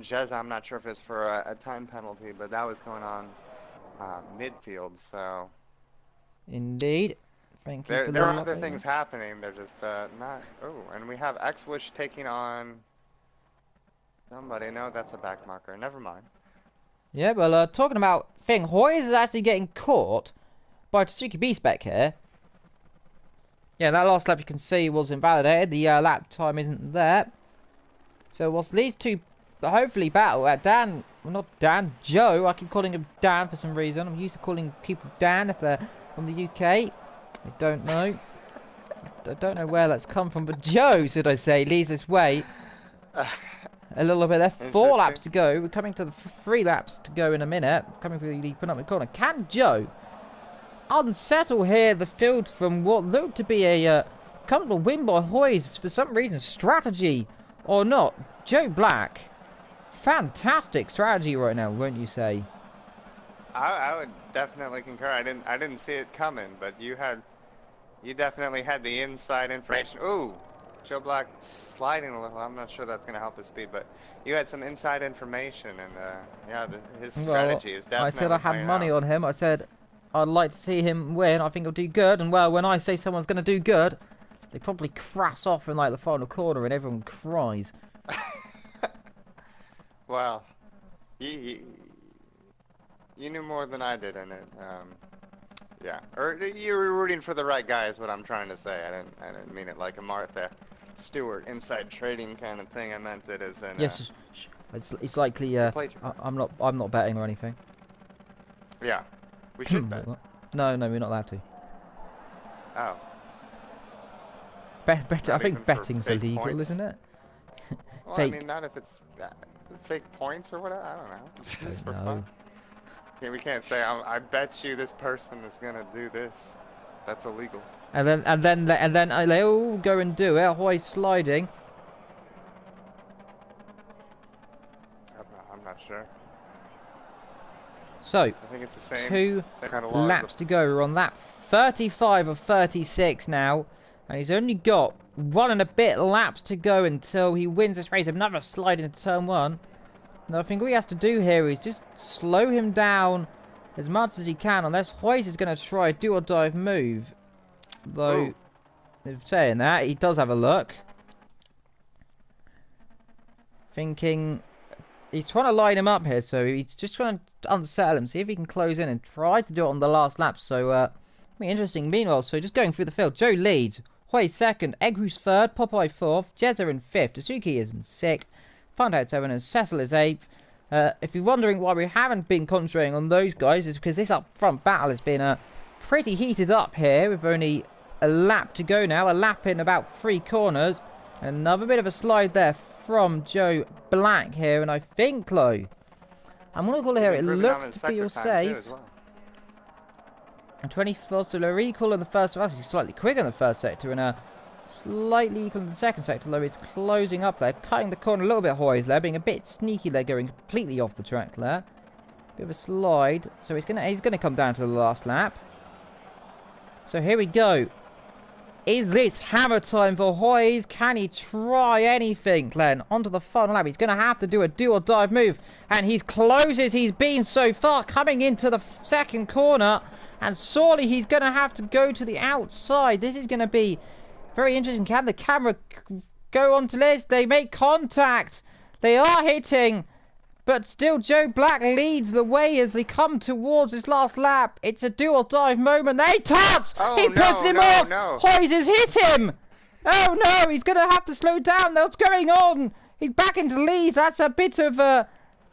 Jezza. I'm not sure if it's for a time penalty, but that was going on midfield. So indeed. There are other things happening. They're just not. Oh, and we have X-Wish taking on somebody. No, that's a back marker. Never mind. Yeah, well, talking about thing, Hoyers is actually getting caught by Tsuki B-Spec here. Yeah, that last lap you can see was invalidated. The lap time isn't there. So whilst these two hopefully battle at Dan, well, not Dan, Joe. I keep calling him Dan for some reason. I'm used to calling people Dan if they're from the UK. I don't know. I don't know where that's come from, but Joe, should I say, leads this way. A little bit left. 4 laps to go. We're coming to the 3 laps to go in a minute. Coming through the penultimate corner. Can Joe unsettle here the field from what looked to be a comfortable win by Hoyes for some reason? Strategy or not? Joe Black, fantastic strategy right now, won't you say? I would definitely concur. I didn't see it coming, but you definitely had the inside information. Ooh, Joe Black sliding a little. I'm not sure that's going to help his speed, but you had some inside information, and yeah, his strategy is definitely. I said I had money on him. I said I'd like to see him win. I think he'll do good. And well, when I say someone's going to do good, they probably crash off in like the final corner, and everyone cries. Well, you knew more than I did in it. Yeah, or you were rooting for the right guy is what I'm trying to say. I didn't mean it like a Martha Stewart inside trading kind of thing. I meant it as in. Yes, it's likely. I'm not betting or anything. Yeah, we should bet. No, we're not allowed to. Oh. I think betting's illegal, points? Isn't it? Well, I mean, not if it's fake points or whatever. I don't know. Just for fun. Yeah, we can't say I bet you this person is gonna do this. That's illegal. And then they all go and do it. Hoy sliding. I'm not sure. So I think it's the same. Two kind of laps to go. We're on lap 35 of 36 now, and he's only got 1 and a bit laps to go until he wins this race. Another slide into turn 1. Now I think all he has to do here is just slow him down as much as he can, unless Hoyes is going to try a do or dive move. Though, saying that, he does have a look. Thinking, he's trying to line him up here, so he's just trying to unsettle him, see if he can close in and try to do it on the last lap. So Be interesting. Meanwhile, so just going through the field, Joe leads. Hoy second, Egru's third, Popeye fourth, Jezza in fifth, Tasuki is in sixth, Fundout seventh, and Cecil is eighth. If you're wondering why we haven't been concentrating on those guys, it's because this up front battle has been pretty heated up here with only a lap to go now. A lap in about 3 corners. Another bit of a slide there from Joe Black here, and I think, Lo, I'm going to call it here, it looks to be all safe. And 24th, so Lo equal in the first, well, he's slightly quicker in the first sector, and slightly equal in the second sector. Lo is closing up there, cutting the corner a little bit. Hoy's there, being a bit sneaky there, going completely off the track there. Bit of a slide, so he's gonna come down to the last lap. So here we go. Is this hammer time for Hoyes? Can he try anything, Glenn? Onto the final lap. He's going to have to do a do or dive move. And he's close as he's been so far, coming into the second corner. And sorely he's going to have to go to the outside. This is going to be very interesting. Can the camera go on to Liz? They make contact. They are hitting. But still, Joe Black leads the way as they come towards this last lap. It's a do or dive moment. They touch! He pushes him off! No. Hoyes has hit him! Oh no, he's going to have to slow down. What's going on? He's back into the lead. That's a bit of a...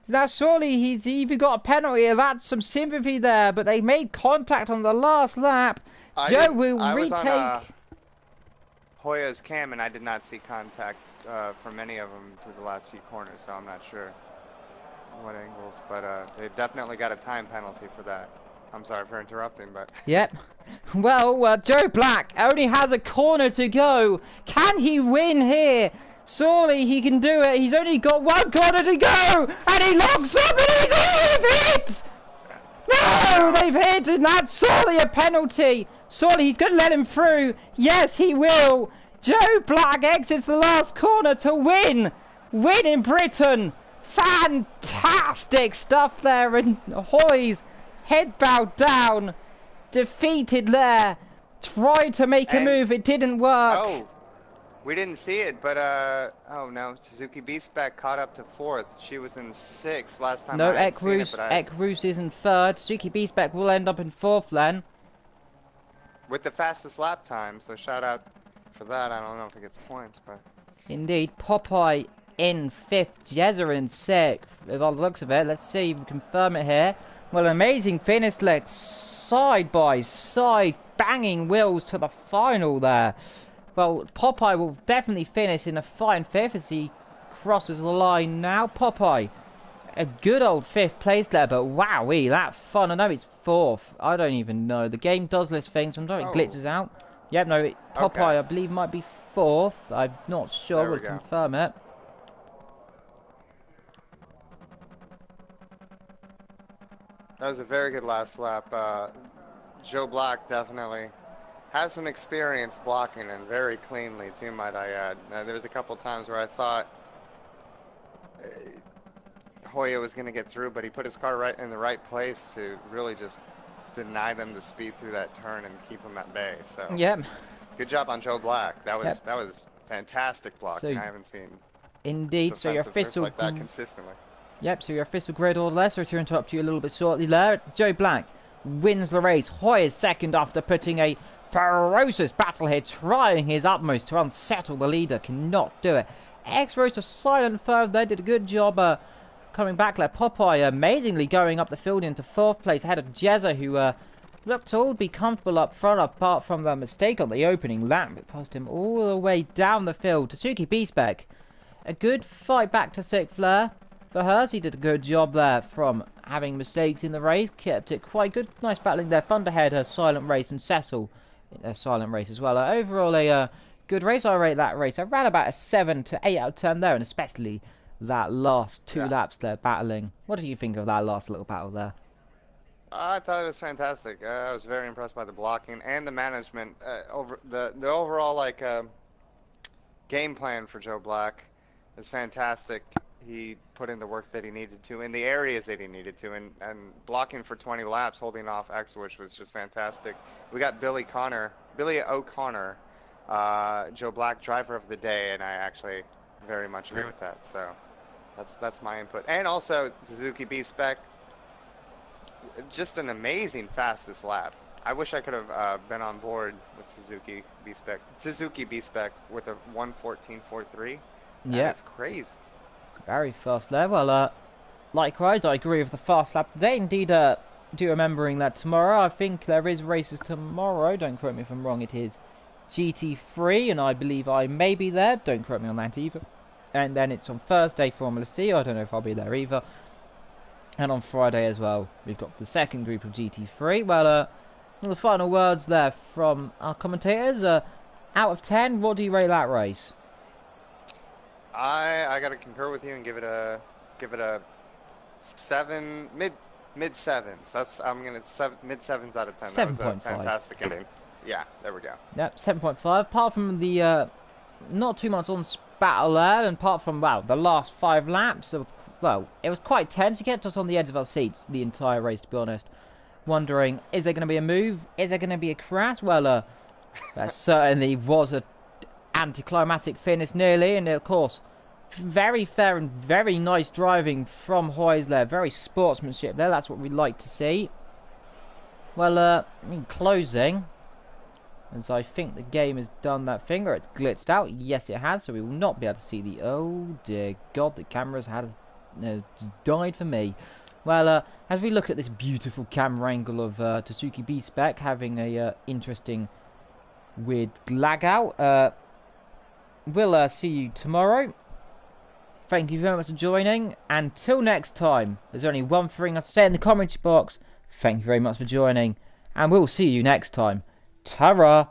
Now, surely he's even got a penalty. That's some sympathy there. But they made contact on the last lap. Joe will retake... I was on Hoya's cam, and I did not see contact from any of them through the last few corners, so I'm not sure what angles, but they definitely got a time penalty for that. I'm sorry for interrupting, but... Yep. Well, Joe Black only has a corner to go. Can he win here? Surely he can do it. He's only got 1 corner to go, and he locks up, and he's hit! No, they've hit, and that's surely a penalty. Surely he's going to let him through. Yes, he will. Joe Black exits the last corner to win. Win in Britain. Fantastic stuff there, and Hoyes head bowed down, defeated there, tried to make a move, it didn't work. Oh, we didn't see it, but oh no, Suzuki Beastback caught up to 4th. She was in 6th last time. No, Ekrus is in 3rd. Suzuki Beastback will end up in 4th then. With the fastest lap time, so shout out for that. I don't know if it gets points, but... Indeed, Popeye in 5th, Jezza in 6th. With all the looks of it, let's see if we confirm it here. Well, amazing finish, like side by side, banging wheels to the final there. Well, Popeye will definitely finish in a fine 5th as he crosses the line now. Popeye, a good old 5th place there, but wowee, that fun. I know it's 4th. I don't even know. The game does list things. Sometimes it glitches out. Yep, no, Popeye, okay. I believe, might be 4th. I'm not sure. We'll confirm it. That was a very good last lap. Joe Black definitely has some experience blocking, and very cleanly too, might I add. There was a couple times where I thought Hoya was going to get through, but he put his car right in the right place to really just deny them the speed through that turn and keep them at bay. So yep. Good job on Joe Black. That was fantastic blocking. So, I haven't seen indeed. So your official like that consistently. Yep, so your official grid order there, so to interrupt you a little bit shortly there. Joe Black wins the race. Hoy is second after putting a ferocious battle here, trying his utmost to unsettle the leader. Cannot do it. X-Rose was silent third there, did a good job coming back there. Popeye amazingly going up the field into 4th place ahead of Jezza, who looked to be comfortable up front apart from the mistake on the opening lap. It passed him all the way down the field. Tasuki Beastback, a good fight back to 6th there. For hers, he did a good job there from having mistakes in the race. Kept it quite good. Nice battling there. Thunderhead, her silent race, and Cecil, a silent race as well. Overall, a good race. I rate that race. I ran about a 7 to 8 out of 10 there, and especially that last 2 laps there battling. What do you think of that last little battle there? I thought it was fantastic. I was very impressed by the blocking and the management. Over the overall game plan for Joe Black is fantastic. He put in the work that he needed to in the areas that he needed to, and blocking for 20 laps, holding off X, which was just fantastic. We got Billy O'Connor, Joe Black driver of the day, and I actually very much agree with that. So that's my input. And also Suzuki B-Spec, just an amazing fastest lap. I wish I could have been on board with Suzuki B-Spec with a 1:14.43. That Yeah, is crazy. very fast there. Well, likewise, I agree with the fast lap today. Indeed, do remembering that tomorrow, I think there is races tomorrow. Don't quote me if I'm wrong. It is GT3, and I believe I may be there. Don't quote me on that either. And then it's on Thursday, Formula C. I don't know if I'll be there either. And on Friday as well, we've got the second group of GT3. Well, the final words there from our commentators. Out of 10, what do you rate that race? I gotta concur with you and give it a seven mid sevens. That's I'm gonna mid sevens out of 10. That was a 7.5. fantastic ending. Yeah, there we go. Yep, 7.5. Apart from the not too much on battle there, and apart from, well, the last 5 laps, well, it was quite tense. It kept us on the edge of our seats the entire race, to be honest. Wondering, is there going to be a move? Is there going to be a crash? Well, there certainly was a anticlimactic finish nearly, and of course, very fair and very nice driving from Hoyes there. Very sportsmanship there. That's what we like to see. Well, in closing, as I think the game has done that thing, or it's glitched out. Yes, it has, so we will not be able to see the... Oh, dear God, the camera's died for me. Well, as we look at this beautiful camera angle of Suzuki B-Spec having a interesting, weird lag out, we'll see you tomorrow. Thank you very much for joining. Until next time, there's only one thing I'd say in the commentary box. Thank you very much for joining, and we'll see you next time. Ta-ra!